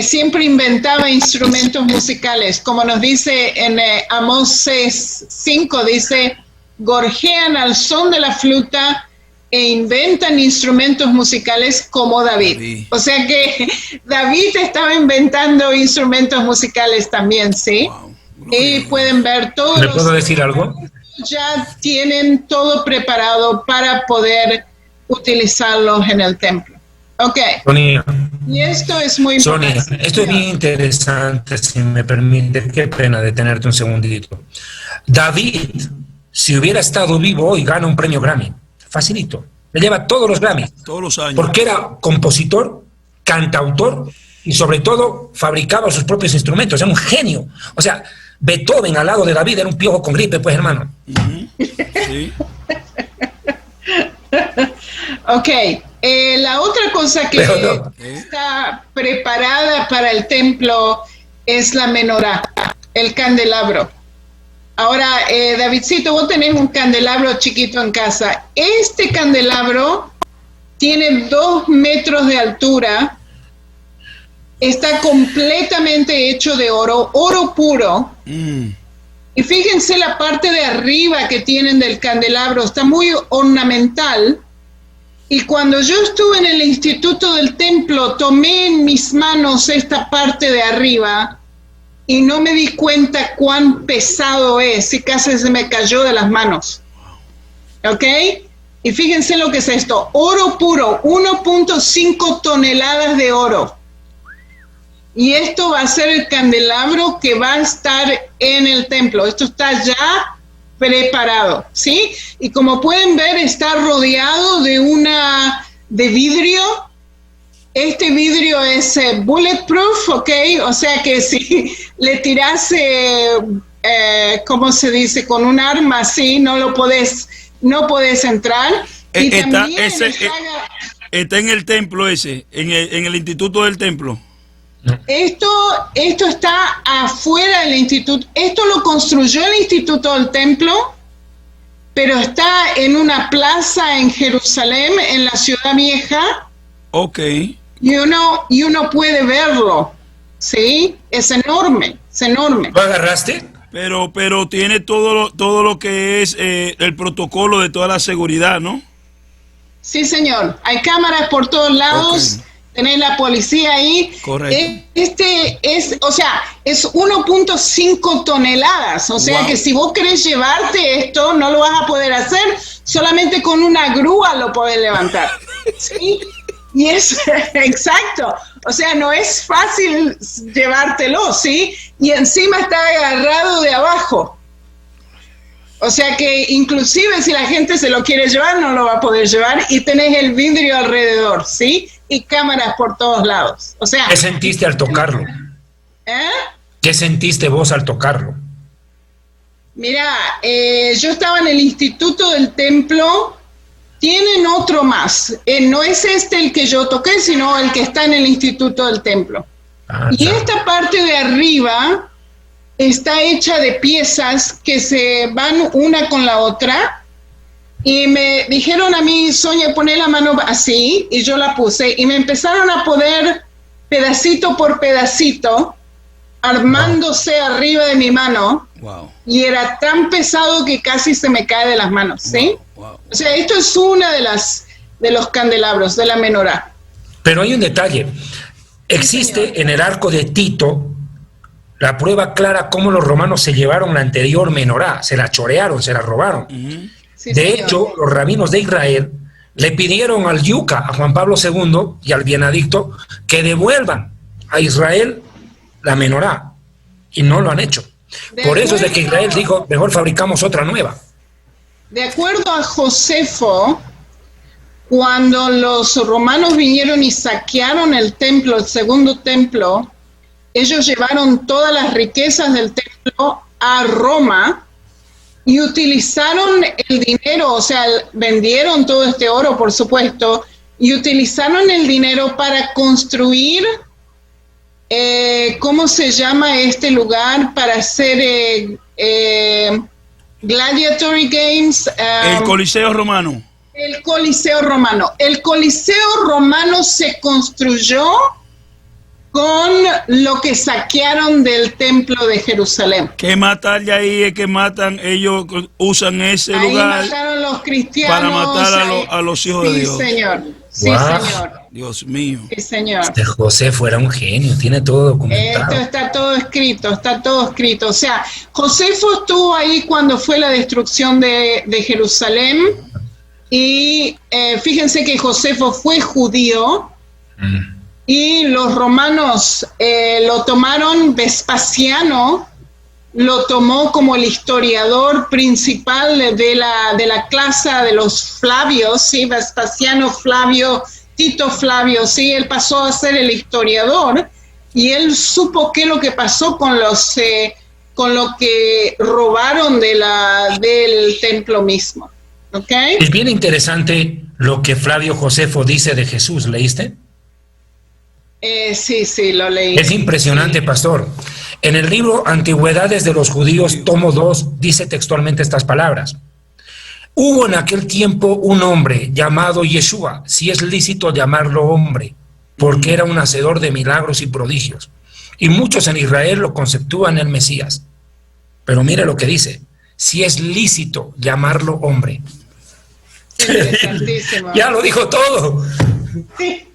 siempre inventaba instrumentos musicales, como nos dice en Amós 6:5, dice: gorjean al son de la flauta e inventan instrumentos musicales como David. O sea que David estaba inventando instrumentos musicales también, ¿sí? Wow. Y pueden ver todos. ¿Le puedo decir algo? Ya tienen todo preparado para poder utilizarlos en el templo. Ok. Sonia, Y esto es muy importante. Sonia, esto es bien interesante, si me permite. Qué pena detenerte un segundito. David, si hubiera estado vivo hoy, gana un premio Grammy. Facilito. Le lleva todos los Grammys. Todos los años. Porque era compositor, cantautor y sobre todo fabricaba sus propios instrumentos. Era un genio. O sea, Beethoven al lado de David era un piojo con gripe, pues, hermano. Sí. Ok. La otra cosa que está preparada para el templo es la menorá, el candelabro. Ahora, Davidcito, vos tenés un candelabro chiquito en casa. Este candelabro tiene 2 metros de altura, está completamente hecho de oro, oro puro. Y fíjense la parte de arriba que tienen del candelabro, está muy ornamental. Y cuando yo estuve en el Instituto del Templo, tomé en mis manos esta parte de arriba y no me di cuenta cuán pesado es, y casi se me cayó de las manos. ¿Ok? Y fíjense lo que es esto, oro puro, 1.5 toneladas de oro. Y esto va a ser el candelabro que va a estar en el templo. Esto está ya preparado, ¿sí? Y como pueden ver, está rodeado de vidrio. Este vidrio es bulletproof, ¿ok? O sea que si le tiras, ¿cómo se dice? Con un arma así, no podés entrar. Y está en el templo ese, en el Instituto del Templo. Esto está afuera del instituto. Esto lo construyó el Instituto del Templo, pero está en una plaza en Jerusalén, en la Ciudad Vieja. Ok. Y uno puede verlo, ¿sí? Es enorme, es enorme. ¿Lo agarraste? Pero tiene todo lo que es el protocolo de toda la seguridad, ¿no? Sí, señor. Hay cámaras por todos lados. Okay. Tenés la policía ahí. Correcto. Es 1.5 toneladas. O sea que si vos querés llevarte esto, no lo vas a poder hacer. Solamente con una grúa lo podés levantar. ¿Sí? Y es exacto. O sea, no es fácil llevártelo, ¿sí? Y encima está agarrado de abajo. O sea que inclusive si la gente se lo quiere llevar, no lo va a poder llevar. Y tenés el vidrio alrededor, ¿sí? Y cámaras por todos lados. O sea, ¿qué sentiste al tocarlo? ¿Qué sentiste vos al tocarlo? Mira, yo estaba en el Instituto del Templo. Tienen otro más. No es este el que yo toqué, sino el que está en el Instituto del Templo. Y esta parte de arriba está hecha de piezas que se van una con la otra. Y me dijeron a mí, Sonia, poné la mano así, y yo la puse, y me empezaron a poner pedacito por pedacito, armándose arriba de mi mano, y era tan pesado que casi se me cae de las manos, ¿sí? O sea, esto es una de los candelabros, de la menorá. Pero hay un detalle, existe en el arco de Tito la prueba clara cómo los romanos se llevaron la anterior menorá, se la chorearon, se la robaron. Sí, de hecho, los rabinos de Israel le pidieron al Yuca, a Juan Pablo II y al Bienadicto, que devuelvan a Israel la menorá, y no lo han hecho. Por eso es de que Israel dijo, mejor fabricamos otra nueva. De acuerdo a Josefo, cuando los romanos vinieron y saquearon el templo, el segundo templo, ellos llevaron todas las riquezas del templo a Roma, y utilizaron el dinero, o sea, vendieron todo este oro, por supuesto, y utilizaron el dinero para construir, ¿cómo se llama este lugar? Para hacer gladiatory games. El Coliseo Romano. El Coliseo Romano. El Coliseo Romano se construyó con lo que saquearon del templo de Jerusalén. Que matan de ahí, es que matan, ellos usan ese ahí lugar mataron los cristianos, para matar a los hijos de Dios. Señor. Sí, señor. Dios mío. Sí, señor. Este José fuera un genio, tiene todo documentado. Esto está todo escrito. O sea, Josefo estuvo ahí cuando fue la destrucción de Jerusalén, y fíjense que Josefo fue judío, y los romanos lo tomaron. Vespasiano lo tomó como el historiador principal de la clase de los Flavios, ¿sí? Vespasiano, Flavio, Tito Flavio, ¿sí? Él pasó a ser el historiador, y él supo qué es lo que pasó con lo que robaron del templo mismo. ¿Ok? Es bien interesante lo que Flavio Josefo dice de Jesús, ¿leíste? Sí, lo leí. Es impresionante, pastor. En el libro Antigüedades de los Judíos, tomo 2, dice textualmente estas palabras. Hubo en aquel tiempo un hombre llamado Yeshua, si es lícito llamarlo hombre, porque era un hacedor de milagros y prodigios. Y muchos en Israel lo conceptúan el Mesías. Pero mire lo que dice, si es lícito llamarlo hombre. Interesantísimo. Ya lo dijo todo. Sí.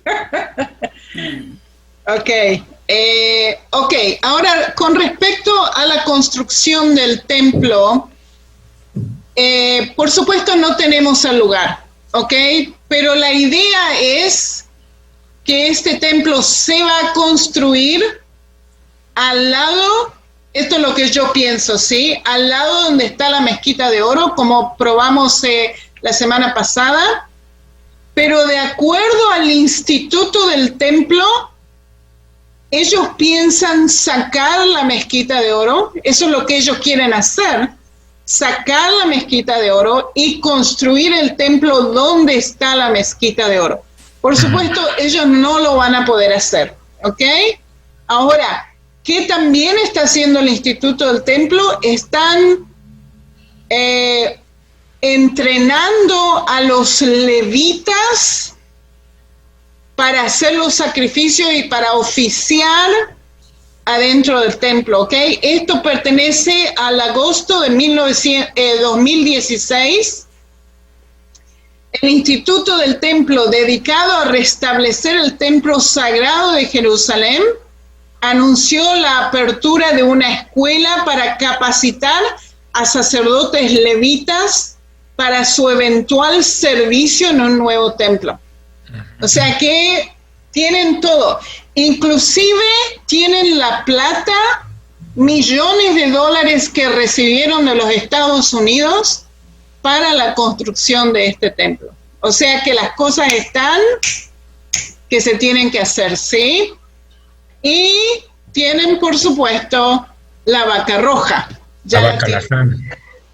Ok, ahora con respecto a la construcción del templo, por supuesto no tenemos el lugar, ok, pero la idea es que este templo se va a construir al lado, esto es lo que yo pienso, ¿sí? Al lado donde está la Mezquita de Oro, como probamos la semana pasada, pero de acuerdo al instituto del templo, ellos piensan sacar la Mezquita de Oro, eso es lo que ellos quieren hacer, sacar la Mezquita de Oro y construir el templo donde está la Mezquita de Oro. Por supuesto, ellos no lo van a poder hacer, ¿ok? Ahora, ¿qué también está haciendo el Instituto del Templo? Están entrenando a los levitas para hacer los sacrificios y para oficiar adentro del templo, ¿ok? Esto pertenece al agosto de 2016. El Instituto del Templo, dedicado a restablecer el templo sagrado de Jerusalén, anunció la apertura de una escuela para capacitar a sacerdotes levitas para su eventual servicio en un nuevo templo. O sea que tienen todo, inclusive tienen la plata, millones de dólares que recibieron de los Estados Unidos para la construcción de este templo. O sea que las cosas están que se tienen que hacer, ¿sí? Y tienen, por supuesto, la vaca roja. La vaca alazana.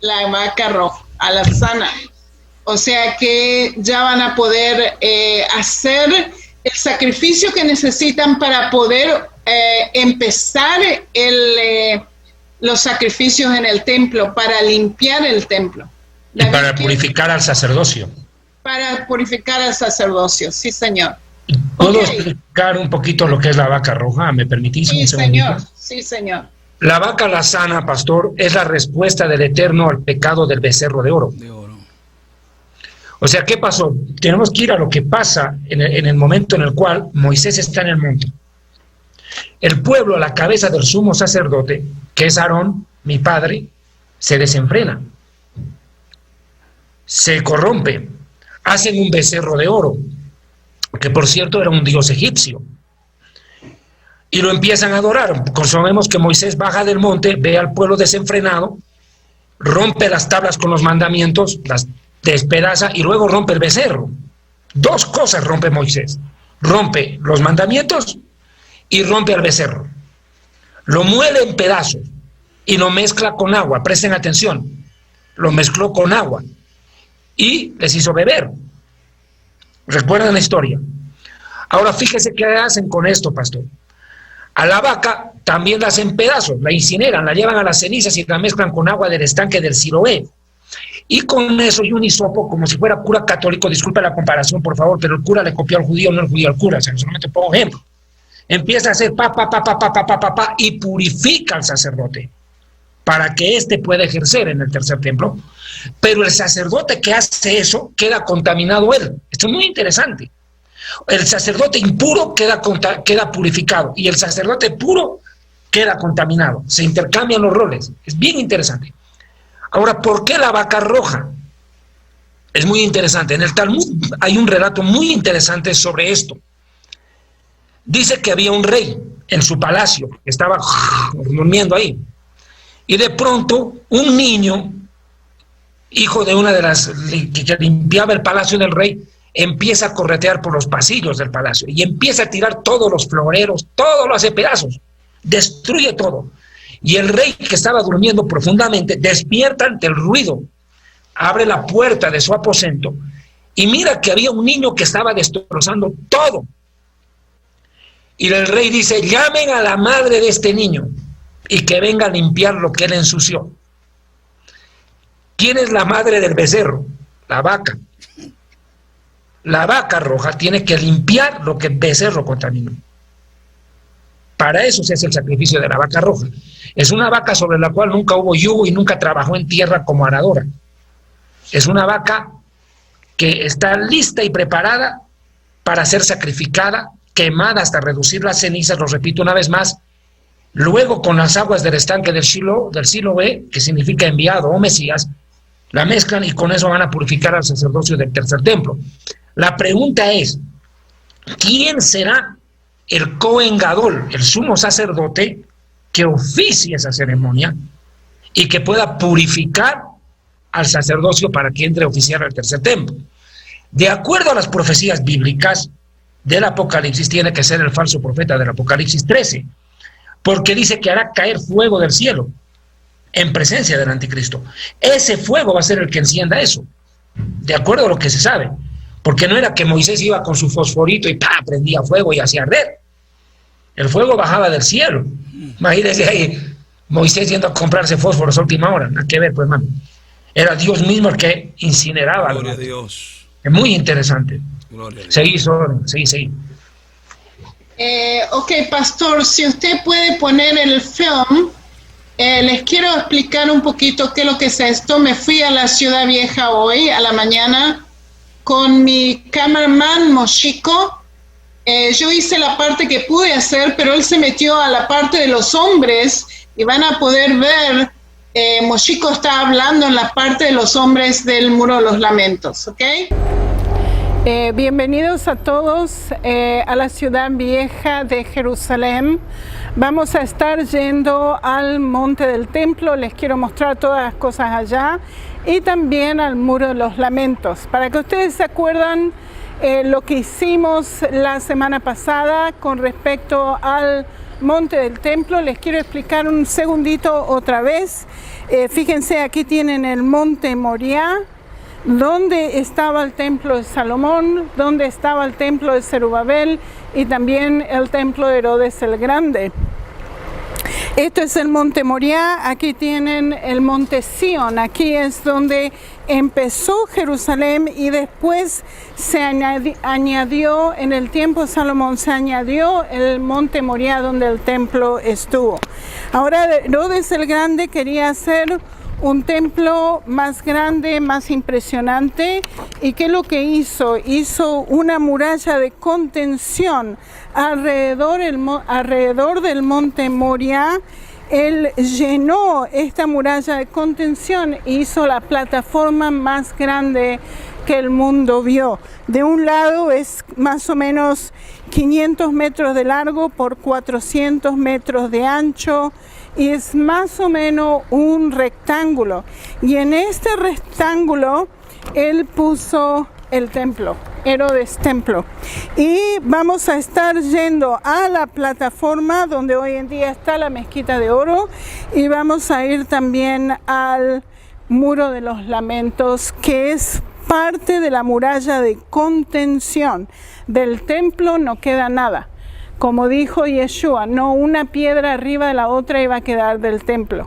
La vaca roja, alazana. O sea que ya van a poder hacer el sacrificio que necesitan para poder empezar los sacrificios en el templo, para limpiar el templo. Y para purificar al sacerdocio. Para purificar al sacerdocio, sí, señor. ¿Puedo explicar un poquito lo que es la vaca roja? ¿Me permitís un segundito? Señor. Sí, señor. La vaca alazana, pastor, es la respuesta del Eterno al pecado del becerro de oro. O sea, ¿qué pasó? Tenemos que ir a lo que pasa en el momento en el cual Moisés está en el monte. El pueblo, a la cabeza del sumo sacerdote, que es Aarón, mi padre, se desenfrena, se corrompe, hacen un becerro de oro, que por cierto era un dios egipcio, y lo empiezan a adorar. Sabemos que Moisés baja del monte, ve al pueblo desenfrenado, rompe las tablas con los mandamientos, las despedaza y luego rompe el becerro. Dos cosas rompe Moisés: rompe los mandamientos y rompe al becerro. Lo muele en pedazos y lo mezcla con agua. Presten atención, lo mezcló con agua y les hizo beber. ¿Recuerdan la historia? Ahora fíjese qué hacen con esto, pastor. A la vaca también la hacen pedazos, la incineran, la llevan a las cenizas y la mezclan con agua del estanque del Siloé. Y con eso y un hisopo, como si fuera cura católico, disculpe la comparación, por favor, pero el cura le copió al judío, no el judío al cura, o sea, solamente pongo ejemplo. Empieza a hacer pa, y purifica al sacerdote para que éste pueda ejercer en el tercer templo. Pero el sacerdote que hace eso queda contaminado él. Esto es muy interesante. El sacerdote impuro queda purificado y el sacerdote puro queda contaminado. Se intercambian los roles. Es bien interesante. Ahora, ¿por qué la vaca roja? Es muy interesante. En el Talmud hay un relato muy interesante sobre esto. Dice que había un rey en su palacio, que estaba durmiendo ahí. Y de pronto, un niño, hijo de una de las que limpiaba el palacio del rey, empieza a corretear por los pasillos del palacio y empieza a tirar todos los floreros, todo lo hace pedazos, destruye todo. Y el rey, que estaba durmiendo profundamente, despierta ante el ruido, abre la puerta de su aposento y mira que había un niño que estaba destrozando todo. Y el rey dice, llamen a la madre de este niño y que venga a limpiar lo que él ensució. ¿Quién es la madre del becerro? La vaca. La vaca roja tiene que limpiar lo que el becerro contaminó. Para eso se hace el sacrificio de la vaca roja. Es una vaca sobre la cual nunca hubo yugo y nunca trabajó en tierra como aradora. Es una vaca que está lista y preparada para ser sacrificada, quemada hasta reducir las cenizas, lo repito una vez más, luego con las aguas del estanque del Siloé, que significa enviado o Mesías, la mezclan y con eso van a purificar al sacerdocio del tercer templo. La pregunta es, ¿quién será el Cohen Gadol, el sumo sacerdote, que oficie esa ceremonia y que pueda purificar al sacerdocio para que entre a oficiar al tercer templo? De acuerdo a las profecías bíblicas del Apocalipsis, tiene que ser el falso profeta del Apocalipsis 13, porque dice que hará caer fuego del cielo en presencia del anticristo. Ese fuego va a ser el que encienda eso, de acuerdo a lo que se sabe, porque no era que Moisés iba con su fosforito y prendía fuego y hacía arder. El fuego bajaba del cielo. Imagínense ahí Moisés yendo a comprarse fósforos a última hora. Nada que ver, pues, hermano. Era Dios mismo el que incineraba. Gloria a Dios. Es muy interesante. Gloria a Dios. Seguí. Ok, pastor, si usted puede poner el film, les quiero explicar un poquito qué es lo que es esto. Me fui a la Ciudad Vieja hoy, a la mañana, con mi cameraman Moshiko. Yo hice la parte que pude hacer, pero él se metió a la parte de los hombres y van a poder ver, Moshiko está hablando en la parte de los hombres del Muro de los Lamentos, ¿ok? Bienvenidos a todos a la Ciudad Vieja de Jerusalén. Vamos a estar yendo al Monte del Templo, les quiero mostrar todas las cosas allá, y también al Muro de los Lamentos. Para que ustedes se acuerdan lo que hicimos la semana pasada con respecto al Monte del Templo, les quiero explicar un segundito otra vez. Fíjense, aquí tienen el Monte Moriah, donde estaba el templo de Salomón, donde estaba el templo de Zerubabel y también el templo de Herodes el Grande. Esto es el Monte Moriah. Aquí tienen el Monte Sión. Aquí es donde empezó Jerusalén y después se añadió, en el tiempo de Salomón, se añadió el Monte Moriah donde el templo estuvo. Ahora Herodes el Grande quería hacer un templo más grande, más impresionante. ¿Y qué es lo que hizo? Hizo una muralla de contención alrededor del Monte Moriah. Él llenó esta muralla de contención e hizo la plataforma más grande que el mundo vio. De un lado es más o menos 500 metros de largo por 400 metros de ancho, y es más o menos un rectángulo. Y en este rectángulo él puso el templo, Herodes Templo. Y vamos a estar yendo a la plataforma donde hoy en día está la Mezquita de Oro, y vamos a ir también al Muro de los Lamentos, que es parte de la muralla de contención. Del templo no queda nada. Como dijo Yeshua, no una piedra arriba de la otra iba a quedar del templo.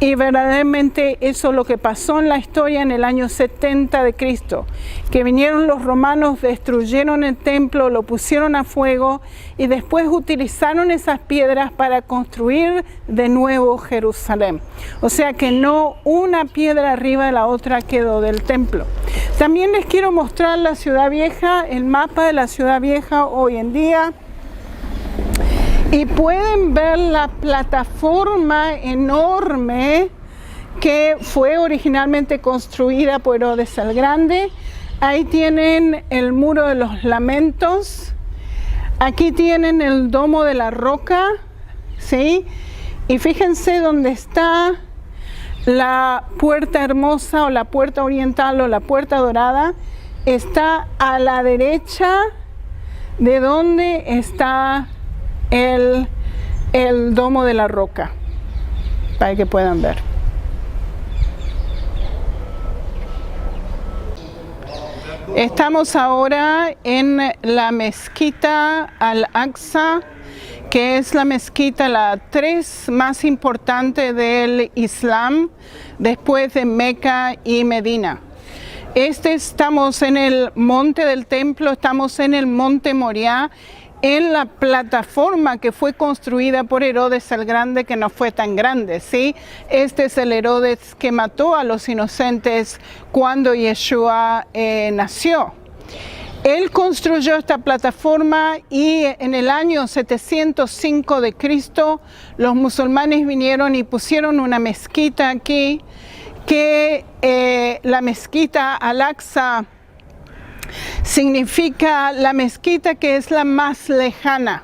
Y verdaderamente eso es lo que pasó en la historia en el año 70 de Cristo, que vinieron los romanos, destruyeron el templo, lo pusieron a fuego y después utilizaron esas piedras para construir de nuevo Jerusalén. O sea que no una piedra arriba de la otra quedó del templo. También les quiero mostrar la Ciudad Vieja, el mapa de la Ciudad Vieja hoy en día. Y pueden ver la plataforma enorme que fue originalmente construida por Herodes el Grande. Ahí tienen el Muro de los Lamentos. Aquí tienen el Domo de la Roca, ¿sí? Y fíjense dónde está la Puerta Hermosa o la Puerta Oriental o la Puerta Dorada. Está a la derecha de donde está el Domo de la Roca, para que puedan ver. Estamos ahora en la mezquita Al-Aqsa, que es la mezquita la 3 más importante del Islam, después de Meca y Medina. Estamos en el monte del templo, estamos en el monte Moriah, en la plataforma que fue construida por Herodes el Grande, que no fue tan grande, ¿sí? Este es el Herodes que mató a los inocentes cuando Yeshua nació. Él construyó esta plataforma y en el año 705 de Cristo los musulmanes vinieron y pusieron una mezquita aquí, que la mezquita Al-Aqsa significa la mezquita que es la más lejana.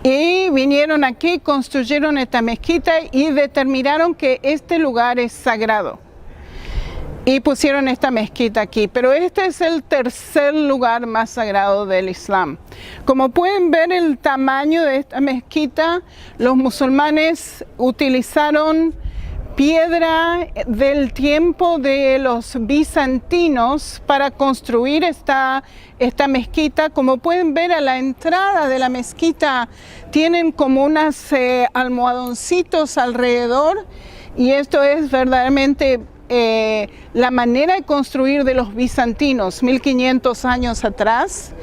Y vinieron aquí, construyeron esta mezquita y determinaron que este lugar es sagrado. Y pusieron esta mezquita aquí, pero este es el tercer lugar más sagrado del Islam. Como pueden ver el tamaño de esta mezquita, los musulmanes utilizaron piedra del tiempo de los bizantinos para construir esta mezquita. Como pueden ver, a la entrada de la mezquita tienen como unos almohadoncitos alrededor, y esto es verdaderamente la manera de construir de los bizantinos 1500 años atrás.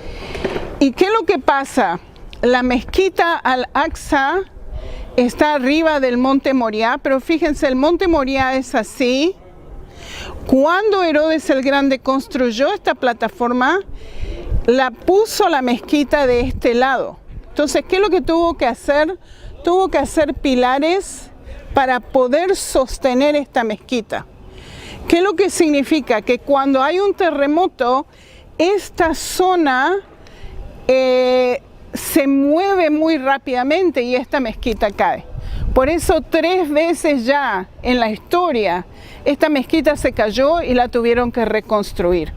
¿Y qué es lo que pasa? La mezquita Al-Aqsa está arriba del monte Moriah, pero fíjense, el monte Moriah es así. Cuando Herodes el Grande construyó esta plataforma, la puso la mezquita de este lado. Entonces, ¿qué es lo que tuvo que hacer? Tuvo que hacer pilares para poder sostener esta mezquita. ¿Qué es lo que significa? Que cuando hay un terremoto, esta zona se mueve muy rápidamente y esta mezquita cae. Por eso 3 veces ya en la historia esta mezquita se cayó y la tuvieron que reconstruir.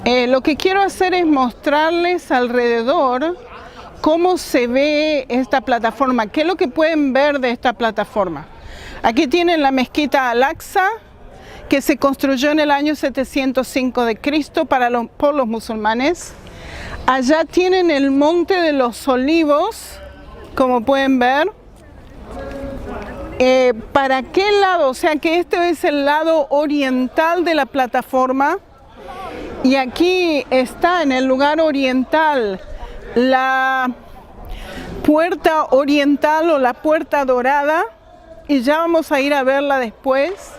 Lo que quiero hacer es mostrarles alrededor cómo se ve esta plataforma. ¿Qué es lo que pueden ver de esta plataforma? Aquí tienen la mezquita Al-Aqsa, que se construyó en el año 705 de Cristo por los musulmanes. Allá tienen el monte de los olivos, como pueden ver. ¿Para qué lado? O sea que este es el lado oriental de la plataforma. Y aquí está en el lugar oriental la puerta oriental o la puerta dorada. Y ya vamos a ir a verla después.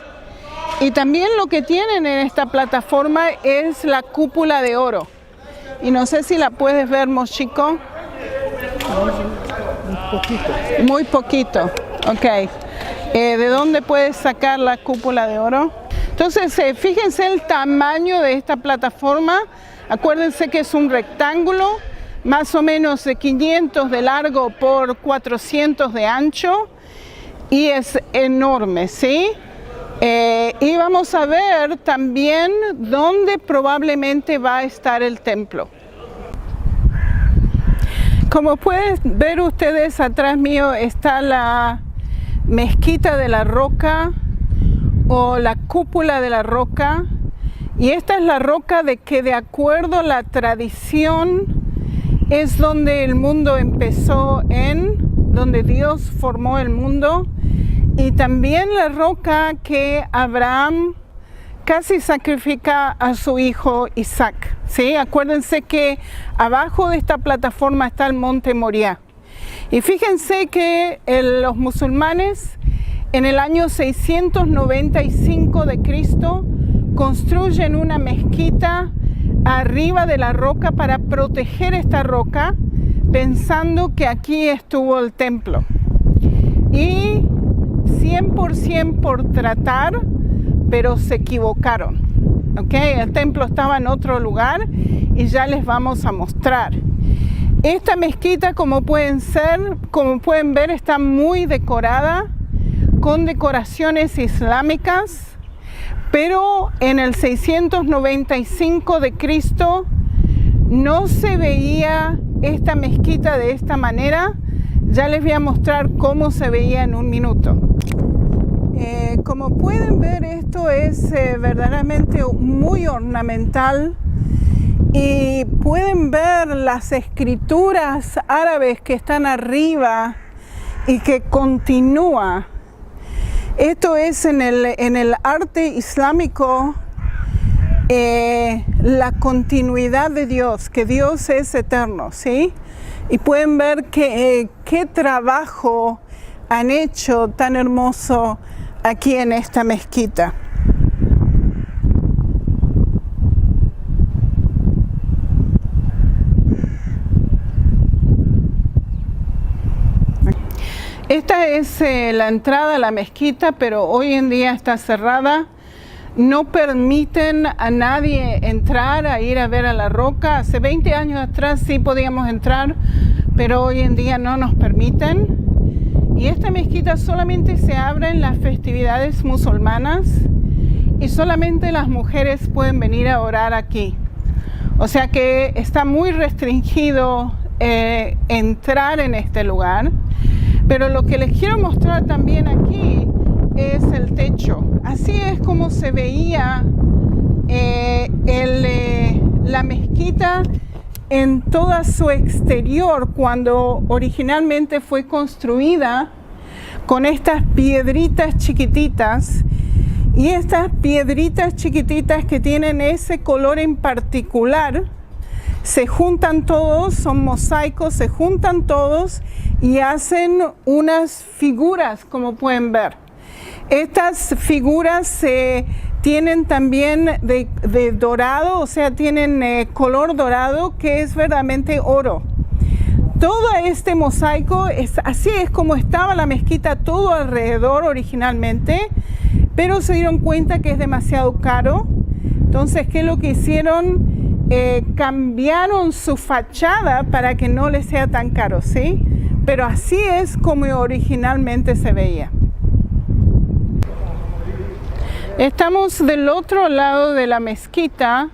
Y también lo que tienen en esta plataforma es la cúpula de oro. Y no sé si la puedes ver, Moshiko. Muy poquito. Ok. ¿De dónde puedes sacar la cúpula de oro? Entonces, fíjense el tamaño de esta plataforma. Acuérdense que es un rectángulo, más o menos de 500 de largo por 400 de ancho. Y es enorme, ¿sí? Y vamos a ver también dónde probablemente va a estar el templo. Como pueden ver ustedes, atrás mío está la mezquita de la roca o la cúpula de la roca. Y esta es la roca de que, de acuerdo a la tradición, es donde el mundo empezó, donde Dios formó el mundo. Y también la roca que Abraham casi sacrifica a su hijo Isaac, ¿sí? Acuérdense que abajo de esta plataforma está el monte Moriah. Y fíjense que los musulmanes en el año 695 de Cristo construyen una mezquita arriba de la roca para proteger esta roca, pensando que aquí estuvo el templo. Y 100% por tratar, pero se equivocaron. ¿Okay? El templo estaba en otro lugar y ya les vamos a mostrar. Esta mezquita, como pueden ver, está muy decorada con decoraciones islámicas, pero en el 695 de Cristo no se veía esta mezquita de esta manera. Ya les voy a mostrar cómo se veía en un minuto. Como pueden ver, esto es verdaderamente muy ornamental y pueden ver las escrituras árabes que están arriba y que continúa. Esto es en el arte islámico, la continuidad de Dios, que Dios es eterno, ¿sí? Y pueden ver qué trabajo han hecho tan hermoso aquí en esta mezquita. Esta es la entrada a la mezquita, pero hoy en día está cerrada. No permiten a nadie entrar, a ir a ver a la roca. Hace 20 años atrás sí podíamos entrar, pero hoy en día no nos permiten. Y esta mezquita solamente se abre en las festividades musulmanas y solamente las mujeres pueden venir a orar aquí. O sea que está muy restringido entrar en este lugar. Pero lo que les quiero mostrar también aquí es el techo. Así es como se veía la mezquita en toda su exterior cuando originalmente fue construida, con estas piedritas chiquititas, y estas piedritas chiquititas que tienen ese color en particular se juntan todos, son mosaicos, se juntan todos y hacen unas figuras, como pueden ver. Estas figuras tienen también de dorado, o sea, tienen color dorado, que es verdaderamente oro. Todo este mosaico, así es como estaba la mezquita todo alrededor originalmente, pero se dieron cuenta que es demasiado caro. Entonces, ¿qué es lo que hicieron? Cambiaron su fachada para que no les sea tan caro, ¿sí? Pero así es como originalmente se veía. Estamos del otro lado de la mezquita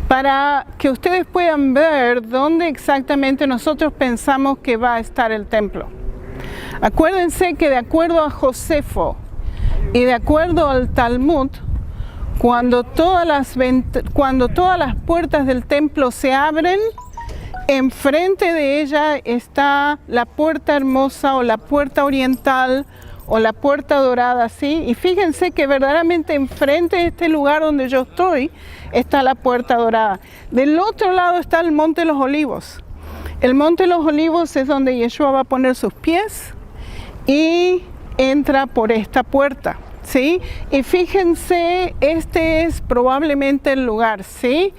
para que ustedes puedan ver dónde exactamente nosotros pensamos que va a estar el templo. Acuérdense que de acuerdo a Josefo y de acuerdo al Talmud, cuando todas las puertas del templo se abren, enfrente de ella está la puerta hermosa o la puerta oriental o la puerta dorada, ¿sí? Y fíjense que verdaderamente enfrente de este lugar donde yo estoy está la puerta dorada. Del otro lado está el Monte de los Olivos. El Monte de los Olivos es donde Yeshua va a poner sus pies y entra por esta puerta, ¿sí? Y fíjense, este es probablemente el lugar, ¿sí?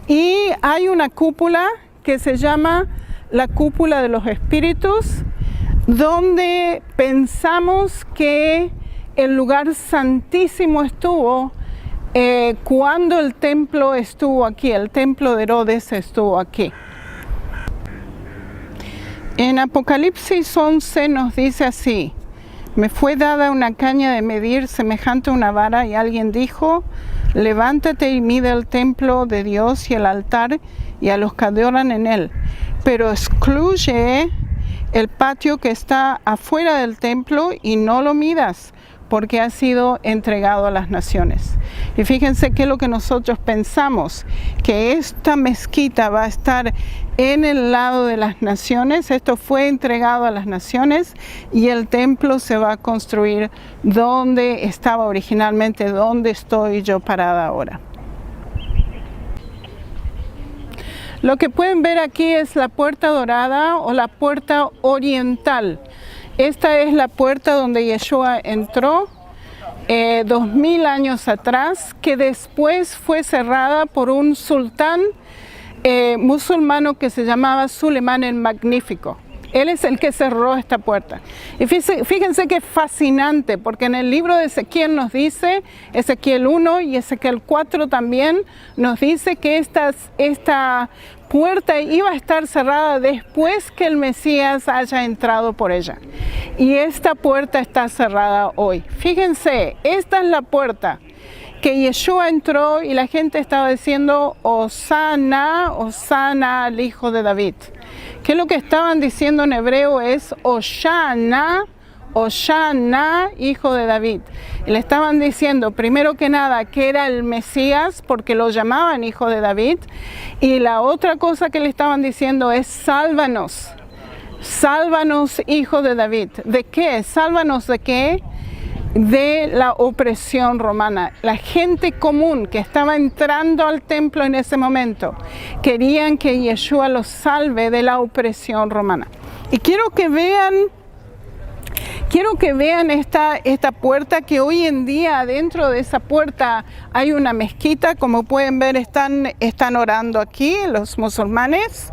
Y hay una cúpula que se llama la cúpula de los espíritus, donde pensamos que el lugar santísimo estuvo cuando el templo estuvo aquí, el templo de Herodes estuvo aquí. En Apocalipsis 11 nos dice así: me fue dada una caña de medir semejante a una vara, y alguien dijo: levántate y mide el templo de Dios y el altar y a los que adoran en él, pero excluye el patio que está afuera del templo y no lo midas, porque ha sido entregado a las naciones. Y fíjense qué es lo que nosotros pensamos, que esta mezquita va a estar en el lado de las naciones. Esto fue entregado a las naciones y el templo se va a construir donde estaba originalmente, donde estoy yo parada ahora. Lo que pueden ver aquí es la puerta dorada o la puerta oriental. Esta es la puerta donde Yeshua entró 2000 años atrás, que después fue cerrada por un sultán musulmano que se llamaba Sulemán el Magnífico. Él es el que cerró esta puerta. Y fíjense que es fascinante, porque en el libro de Ezequiel nos dice, Ezequiel 1 y Ezequiel 4 también, nos dice que esta puerta iba a estar cerrada después que el Mesías haya entrado por ella. Y esta puerta está cerrada hoy. Fíjense, esta es la puerta que Yeshua entró y la gente estaba diciendo: Hosana, Hosana al hijo de David. Que lo que estaban diciendo en hebreo es Hoshana, Hosanna, hijo de David. Y le estaban diciendo, primero que nada, que era el Mesías, porque lo llamaban hijo de David. Y la otra cosa que le estaban diciendo es, sálvanos. Sálvanos, hijo de David. ¿De qué? ¿Sálvanos de qué? De la opresión romana. La gente común que estaba entrando al templo en ese momento querían que Yeshua los salve de la opresión romana. Y quiero que vean esta puerta, que hoy en día dentro de esa puerta hay una mezquita. Como pueden ver, están orando aquí los musulmanes.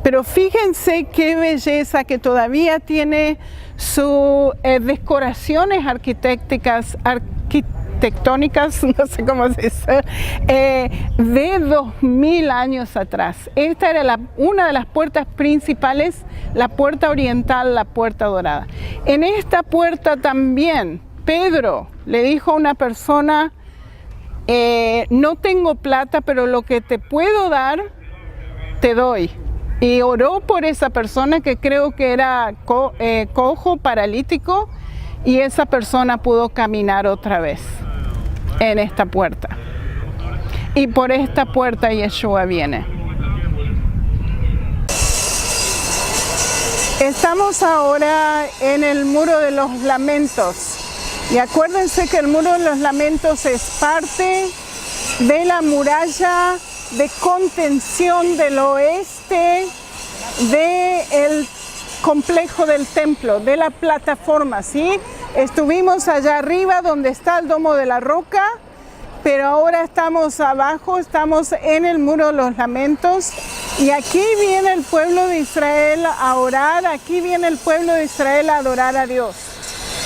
Pero fíjense qué belleza, que todavía tiene sus decoraciones arquitectónicas, no sé cómo se dice, de 2000 años atrás. Esta era una de las puertas principales, la puerta oriental, la puerta dorada. En esta puerta también Pedro le dijo a una persona, no tengo plata, pero lo que te puedo dar, te doy. Y oró por esa persona, que creo que era cojo, paralítico, y esa persona pudo caminar otra vez en esta puerta. Y por esta puerta Yeshua viene. Estamos ahora en el Muro de los Lamentos. Y acuérdense que el Muro de los Lamentos es parte de la muralla de contención del oeste del complejo del templo, de la plataforma, ¿sí? Estuvimos allá arriba donde está el Domo de la Roca, pero ahora estamos abajo, estamos en el Muro de los Lamentos, y aquí viene el pueblo de Israel a orar, aquí viene el pueblo de Israel a adorar a Dios.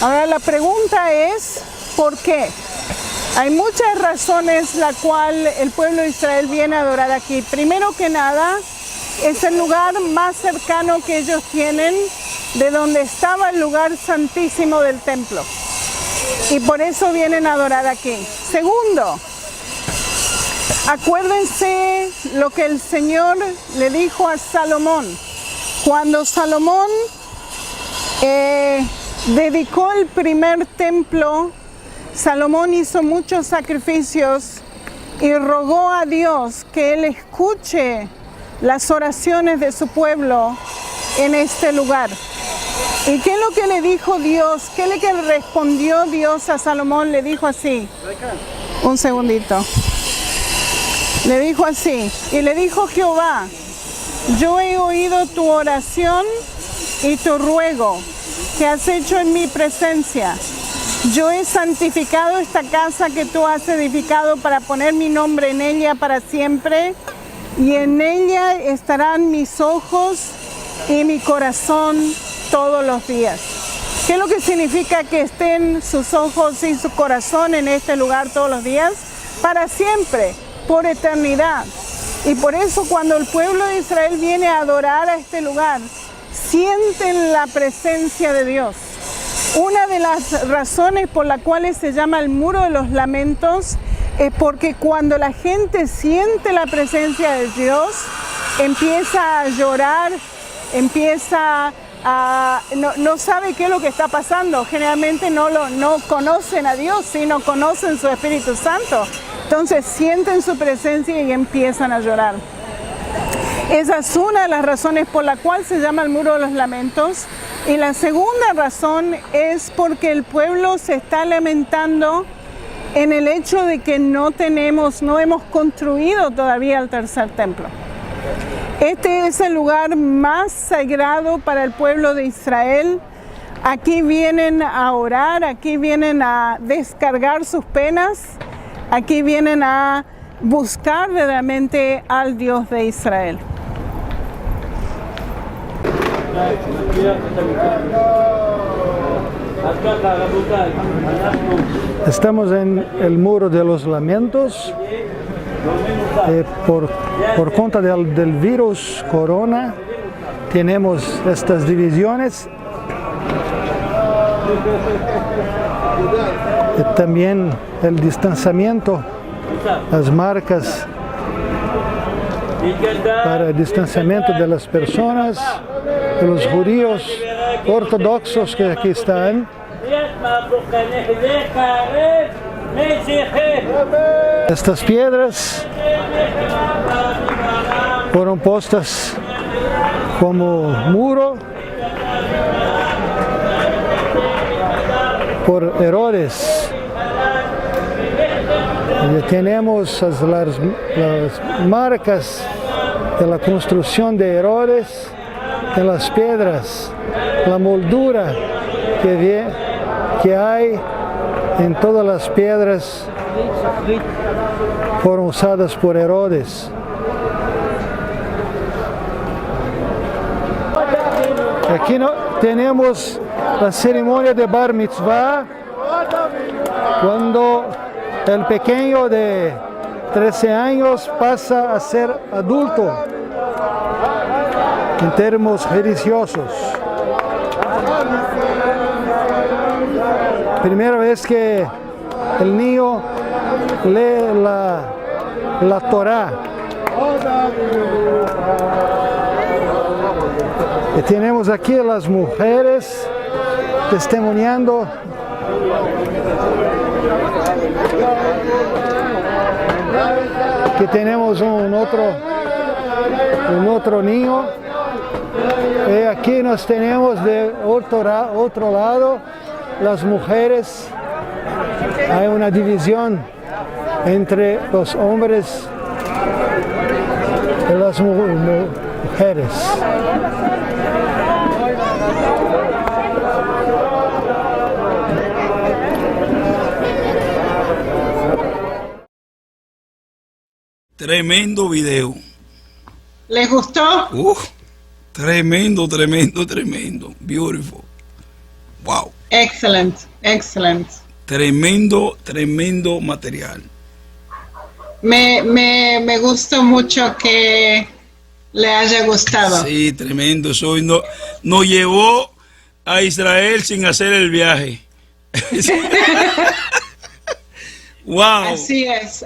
Ahora la pregunta es, ¿por qué? Hay muchas razones la cual el pueblo de Israel viene a adorar aquí. Primero que nada, es el lugar más cercano que ellos tienen de donde estaba el lugar santísimo del templo. Y por eso vienen a adorar aquí. Segundo, acuérdense lo que el Señor le dijo a Salomón. Cuando Salomón dedicó el primer templo, Salomón hizo muchos sacrificios y rogó a Dios que Él escuche las oraciones de su pueblo en este lugar. ¿Y qué es lo que le dijo Dios? ¿Qué es lo que le respondió Dios a Salomón? Le dijo así, un segundito. Le dijo así, y le dijo Jehová, yo he oído tu oración y tu ruego que has hecho en mi presencia. Yo he santificado esta casa que tú has edificado para poner mi nombre en ella para siempre, y en ella estarán mis ojos y mi corazón todos los días. ¿Qué es lo que significa que estén sus ojos y su corazón en este lugar todos los días? Para siempre, por eternidad. Y por eso cuando el pueblo de Israel viene a adorar a este lugar, sienten la presencia de Dios. Una de las razones por las cuales se llama el Muro de los Lamentos es porque cuando la gente siente la presencia de Dios, empieza a llorar, empieza a... no sabe qué es lo que está pasando. Generalmente no conocen a Dios, sino conocen su Espíritu Santo. Entonces sienten su presencia y empiezan a llorar. Esa es una de las razones por la cual se llama el Muro de los Lamentos. Y la segunda razón es porque el pueblo se está lamentando en el hecho de que no hemos construido todavía el tercer templo. Este es el lugar más sagrado para el pueblo de Israel. Aquí vienen a orar, aquí vienen a descargar sus penas, aquí vienen a buscar verdaderamente al Dios de Israel. Estamos en el Muro de los Lamentos. Por cuenta del virus corona, tenemos estas divisiones. Y también el distanciamiento, las marcas para el distanciamiento de las personas, de los judíos ortodoxos que aquí están. Estas piedras fueron puestas como muro por Herodes. Y tenemos las marcas de la construcción de Herodes en las piedras, la moldura que hay en todas las piedras fueron usadas por Herodes. Aquí tenemos la ceremonia de Bar Mitzvah, cuando el pequeño de 13 años pasa a ser adulto en términos religiosos. Primera vez que el niño lee la Torá. Y tenemos aquí a las mujeres testimoniando. Aquí tenemos un otro niño. Y aquí nos tenemos de otro lado las mujeres. Hay una división entre los hombres y las mujeres. Tremendo video. ¿Les gustó? Tremendo. Beautiful. Wow. Excellent. Tremendo material. Me gusta mucho que le haya gustado. Sí, tremendo. Eso nos llevó a Israel sin hacer el viaje. Wow. Así es.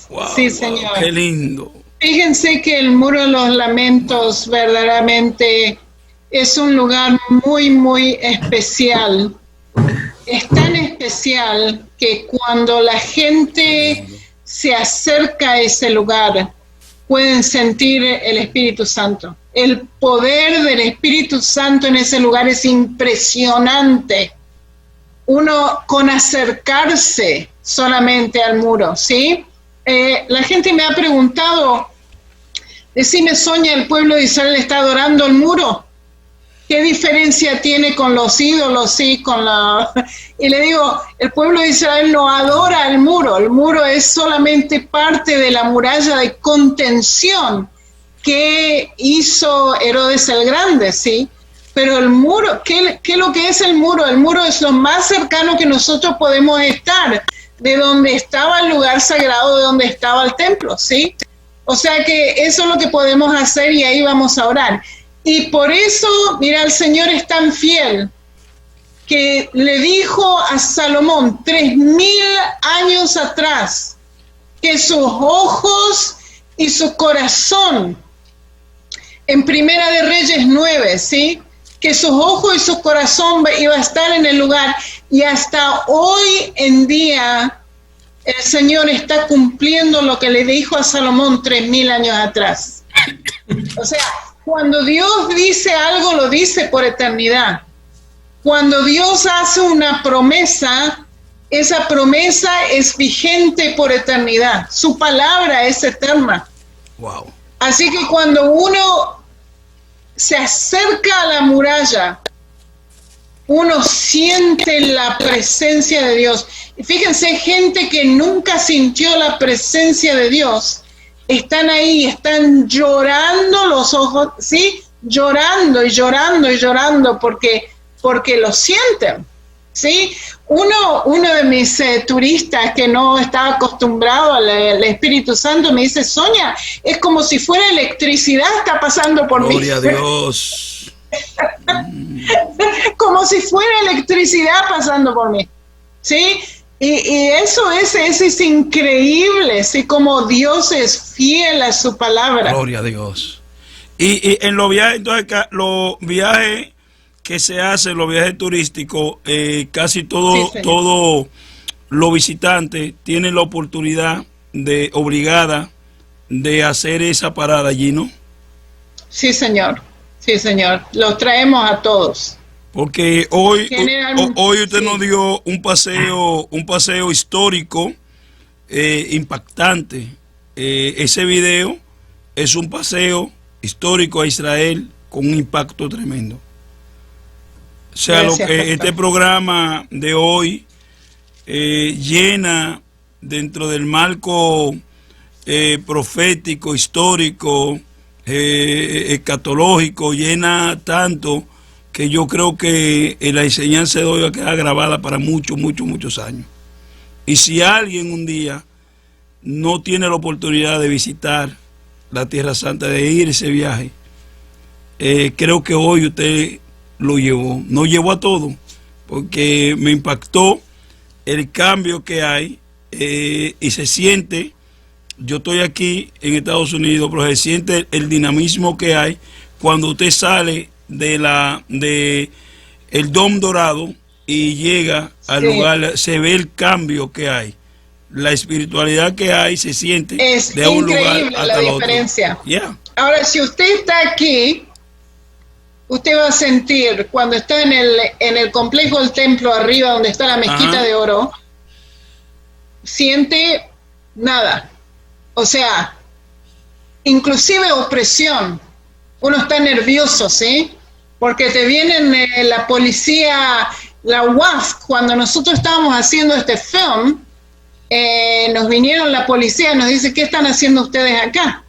Wow, sí, wow, señor. Qué lindo. Fíjense que el Muro de los Lamentos verdaderamente es un lugar muy, muy especial. Es tan especial que cuando la gente se acerca a ese lugar, pueden sentir el Espíritu Santo. El poder del Espíritu Santo en ese lugar es impresionante. Uno con acercarse solamente al muro, ¿sí? La gente me ha preguntado, decime, Sonia, ¿el pueblo de Israel está adorando el muro? ¿Qué diferencia tiene con los ídolos? Sí, Y le digo, el pueblo de Israel no adora el muro es solamente parte de la muralla de contención que hizo Herodes el Grande, ¿sí? Pero el muro, ¿qué es lo que es el muro? El muro es lo más cercano que nosotros podemos estar de donde estaba el lugar sagrado, de donde estaba el templo, ¿sí? O sea que eso es lo que podemos hacer y ahí vamos a orar. Y por eso, mira, el Señor es tan fiel que le dijo a Salomón 3000 años atrás que sus ojos y su corazón, en Primera de Reyes 9, ¿sí? Que sus ojos y su corazón iba a estar en el lugar, y hasta hoy en día el Señor está cumpliendo lo que le dijo a Salomón 3000 años atrás. O sea, cuando Dios dice algo, lo dice por eternidad. Cuando Dios hace una promesa, esa promesa es vigente por eternidad. Su palabra es eterna. Wow. Así que cuando uno se acerca a la muralla, uno siente la presencia de Dios. Y fíjense, gente que nunca sintió la presencia de Dios, están ahí, están llorando los ojos, ¿sí? Llorando porque lo sienten, ¿sí? Uno de mis turistas que no estaba acostumbrado al Espíritu Santo me dice, Sonia, es como si fuera electricidad está pasando por mí. Gloria a Dios. Como si fuera electricidad pasando por mí, ¿sí? Y eso es increíble, así como Dios es fiel a su palabra. Gloria a Dios. Y en los viajes, entonces, los viajes que se hacen, los viajes turísticos, casi todo los visitantes tienen la oportunidad obligada de hacer esa parada allí, ¿no? Sí, señor. Sí, señor. Los traemos a todos. Porque hoy usted sí. nos dio un paseo histórico impactante. Ese video es un paseo histórico a Israel con un impacto tremendo. O sea, Gracias, este programa de hoy llena dentro del marco profético, histórico, escatológico, llena tanto que yo creo que la enseñanza de hoy va a quedar grabada para muchos años. Y si alguien un día no tiene la oportunidad de visitar la Tierra Santa, de ir ese viaje, creo que hoy usted lo llevó. No llevó a todo, porque me impactó el cambio que hay y se siente. Yo estoy aquí en Estados Unidos, pero se siente el dinamismo que hay cuando usted sale de el Dom Dorado y llega al lugar. Se ve el cambio que hay, la espiritualidad que hay, se siente de un lugar hasta la el diferencia. Otro. Yeah. Ahora, si usted está aquí, usted va a sentir cuando está en el complejo del templo arriba, donde está la mezquita de oro, siente nada. O sea, inclusive opresión. Uno está nervioso, ¿sí? Porque te vienen la policía, la WAF, cuando nosotros estábamos haciendo este film, nos vinieron la policía y nos dice, ¿qué están haciendo ustedes acá?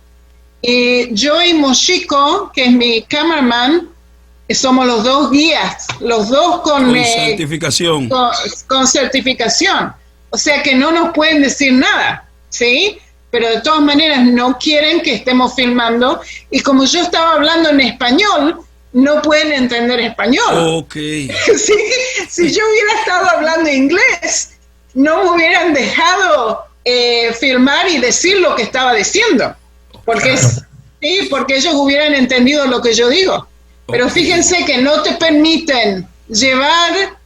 Y yo y Moshiko, que es mi cameraman, somos los dos guías, los dos con certificación. Con certificación. O sea que no nos pueden decir nada, ¿sí? Pero de todas maneras no quieren que estemos filmando, y como yo estaba hablando en español, no pueden entender español. Okay. Si yo hubiera estado hablando inglés, no me hubieran dejado filmar y decir lo que estaba diciendo, porque porque ellos hubieran entendido lo que yo digo. Pero fíjense que no te permiten llevar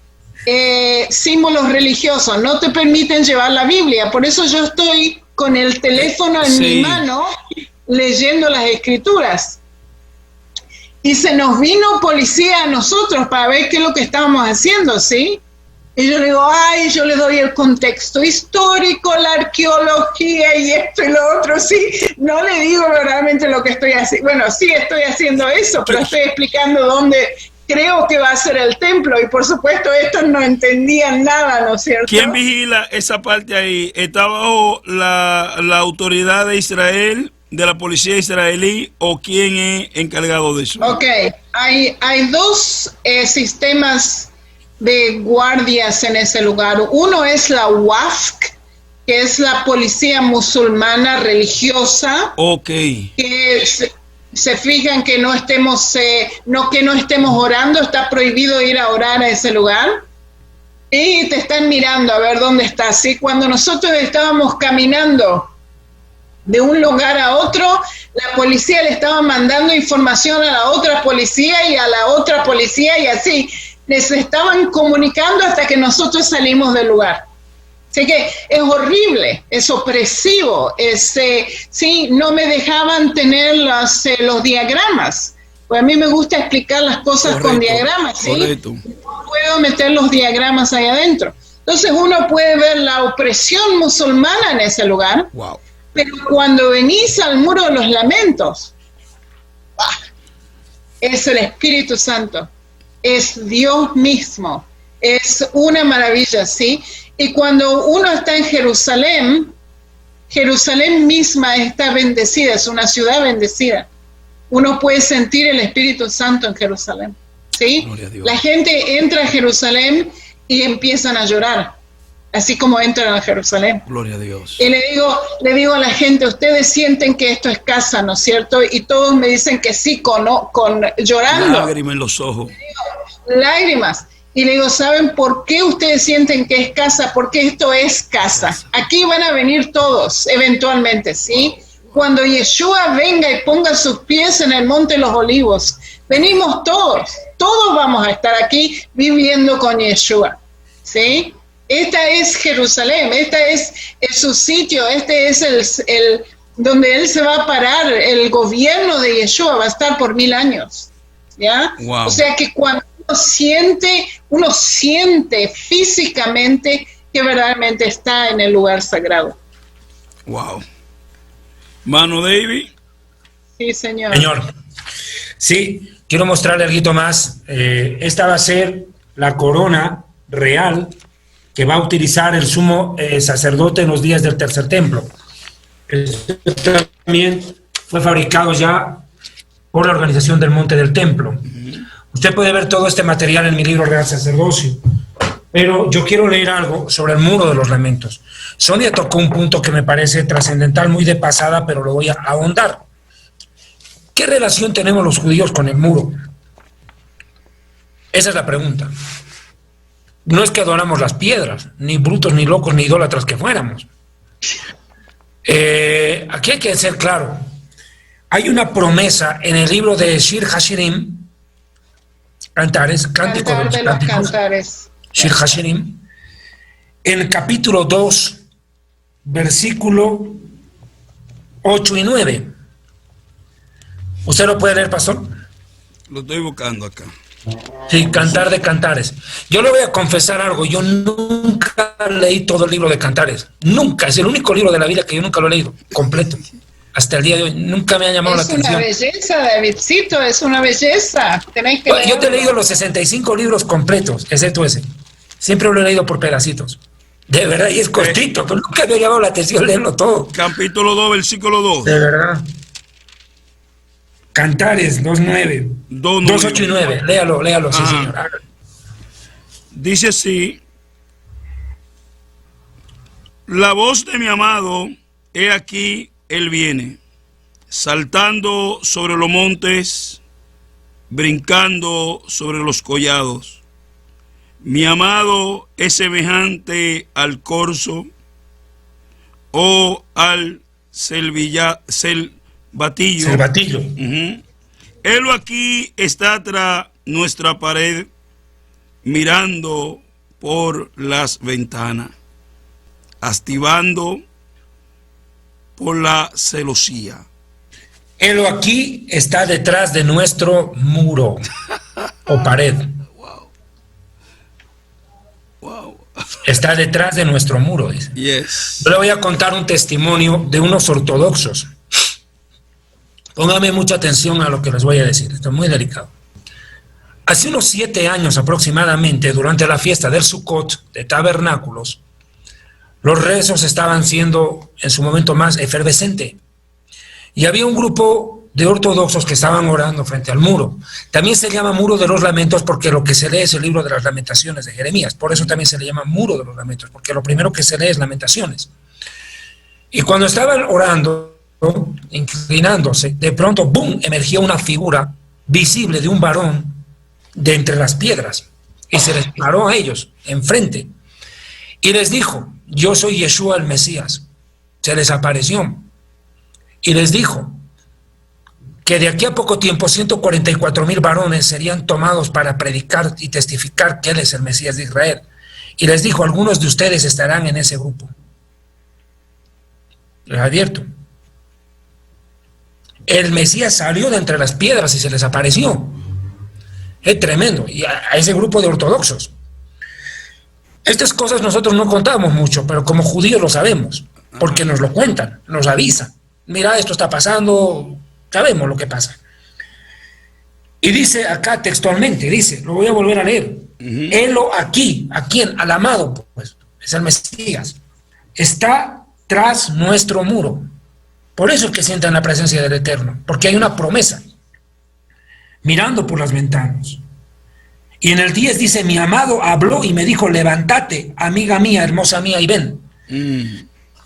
símbolos religiosos, no te permiten llevar la Biblia. Por eso yo estoy con el teléfono en mi mano leyendo las escrituras. Y se nos vino policía a nosotros para ver qué es lo que estábamos haciendo, ¿sí? Y yo le digo, yo le doy el contexto histórico, la arqueología y esto y lo otro, sí. No le digo verdaderamente lo que estoy haciendo. Bueno, sí estoy haciendo eso, pero estoy explicando dónde creo que va a ser el templo. Y por supuesto estos no entendían nada, ¿no es cierto? ¿Quién vigila esa parte ahí? ¿Está bajo la autoridad de Israel, de la policía israelí, o quién es encargado de eso? Ok, hay dos sistemas de guardias en ese lugar. Uno es la WAFC, que es la policía musulmana religiosa. Ok. Que se fijan que no estemos orando, está prohibido ir a orar a ese lugar. Y te están mirando a ver dónde estás. ¿Sí? Cuando nosotros estábamos caminando de un lugar a otro, la policía le estaba mandando información a la otra policía y a la otra policía, y así les estaban comunicando hasta que nosotros salimos del lugar. Así que es horrible, es opresivo, no me dejaban tener los diagramas. Pues a mí me gusta explicar las cosas con diagramas, ¿sí? Correcto. No puedo meter los diagramas ahí adentro. Entonces uno puede ver la opresión musulmana en ese lugar. Wow. Pero cuando venís al Muro de los Lamentos, es el Espíritu Santo, es Dios mismo, es una maravilla, ¿sí? Y cuando uno está en Jerusalén, Jerusalén misma está bendecida, es una ciudad bendecida. Uno puede sentir el Espíritu Santo en Jerusalén, ¿sí? La gente entra a Jerusalén y empiezan a llorar, así como entran a Jerusalén. Gloria a Dios. Y le digo a la gente, ustedes sienten que esto es casa, ¿no es cierto? Y todos me dicen que sí, con llorando. Lágrimas en los ojos. Lágrimas. Y le digo, ¿saben por qué ustedes sienten que es casa? Porque esto es casa. Aquí van a venir todos, eventualmente, ¿sí? Cuando Yeshua venga y ponga sus pies en el Monte de los Olivos, venimos todos vamos a estar aquí viviendo con Yeshua, ¿sí? Esta es Jerusalén, este es su sitio, este es el donde él se va a parar, el gobierno de Yeshua va a estar por 1000 años, ¿ya? Wow. O sea que cuando uno siente físicamente que verdaderamente está en el lugar sagrado. Wow. Mano David. Sí, señor. Señor, sí, quiero mostrarle algo más. Esta va a ser la corona real que va a utilizar el sumo sacerdote en los días del tercer templo. Esto también fue fabricado ya por la organización del Monte del Templo. Usted puede ver todo este material en mi libro Real Sacerdocio, pero yo quiero leer algo sobre el Muro de los Lamentos. Sonia tocó un punto que me parece trascendental, muy de pasada, pero lo voy a ahondar. ¿Qué relación tenemos los judíos con el muro? Esa es la pregunta. No es que adoramos las piedras, ni brutos, ni locos, ni idólatras que fuéramos. Aquí hay que ser claro. Hay una promesa en el libro de Shir Hashirim, Cantares, Cántico de los Cánticos, Shir Hashirim, en el capítulo 2, versículo 8 y 9. ¿Usted lo puede leer, pastor? Lo estoy buscando acá. Sí, Cantar de Cantares. Yo le voy a confesar algo, yo nunca leí todo el libro de Cantares, nunca, es el único libro de la Biblia que yo nunca lo he leído, completo, hasta el día de hoy, nunca me ha llamado la atención. Es una belleza, Davidcito, es una belleza. Tenéis que yo te he leído los 65 libros completos, excepto ese, siempre lo he leído por pedacitos, de verdad, y es cortito, pero nunca me ha llamado la atención leerlo todo. Capítulo 2, versículo 2. De verdad. Cantares 2.9, 2.8 y 9, léalo, sí, señor. Dice así: la voz de mi amado, he aquí, él viene, saltando sobre los montes, brincando sobre los collados. Mi amado es semejante al corzo o al Batillo. Él aquí está tras nuestra pared, mirando por las ventanas, activando por la celosía. Él aquí está detrás de nuestro muro o pared. Wow. Está detrás de nuestro muro, dice. Yes. Yo le voy a contar un testimonio de unos ortodoxos. Póngame mucha atención a lo que les voy a decir, esto es muy delicado. Hace unos 7 años aproximadamente, durante la fiesta del Sukkot de Tabernáculos, los rezos estaban siendo en su momento más efervescente. Y había un grupo de ortodoxos que estaban orando frente al muro. También se llama Muro de los Lamentos porque lo que se lee es el libro de las Lamentaciones de Jeremías. Por eso también se le llama Muro de los Lamentos, porque lo primero que se lee es Lamentaciones. Y cuando estaban orando, inclinándose, de pronto, ¡bum!, emergió una figura visible de un varón de entre las piedras y se les paró a ellos enfrente y les dijo: yo soy Yeshua el Mesías. Se les apareció y les dijo que de aquí a poco tiempo 144,000 varones serían tomados para predicar y testificar que él es el Mesías de Israel, y les dijo: algunos de ustedes estarán en ese grupo. Les advierto, el Mesías salió de entre las piedras y se les apareció. Es tremendo. Y a ese grupo de ortodoxos. Estas cosas nosotros no contamos mucho, pero como judíos lo sabemos, porque nos lo cuentan, nos avisan. Mira, esto está pasando, sabemos lo que pasa. Y dice acá textualmente, dice, lo voy a volver a leer. Helo aquí, ¿a quién? Al amado, pues, es el Mesías. Está tras nuestro muro. Por eso es que sientan la presencia del Eterno, porque hay una promesa, mirando por las ventanas. Y en el 10 dice: mi amado habló y me dijo: levántate, amiga mía, hermosa mía, y ven.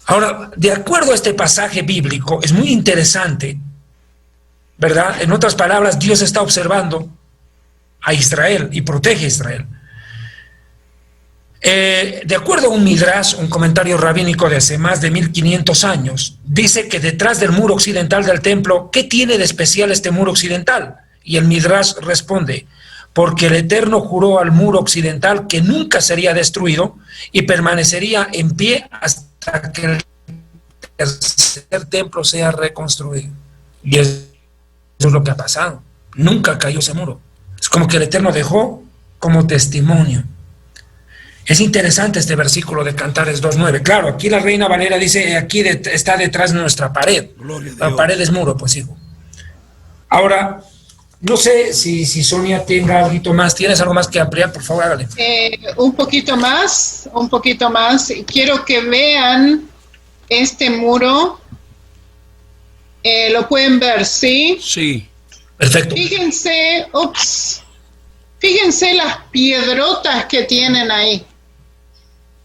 Ahora, de acuerdo a este pasaje bíblico, es muy interesante, ¿verdad? En otras palabras, Dios está observando a Israel y protege a Israel. De acuerdo a un midrash, un comentario rabínico de hace más de 1500 años, dice que detrás del muro occidental del templo, ¿qué tiene de especial este muro occidental? Y el midrash responde, porque el Eterno juró al muro occidental que nunca sería destruido y permanecería en pie hasta que el tercer templo sea reconstruido. Y eso es lo que ha pasado. Nunca cayó ese muro. Es como que el Eterno dejó como testimonio. Es interesante este versículo de Cantares 2.9. Claro, aquí la Reina Valera dice, aquí está detrás de nuestra pared. La pared es muro, pues hijo. Ahora, no sé si Sonia tenga algo más. ¿Tienes algo más que ampliar? Por favor, hágale. Un poquito más. Quiero que vean este muro. Lo pueden ver, ¿sí? Sí. Perfecto. Fíjense las piedrotas que tienen ahí.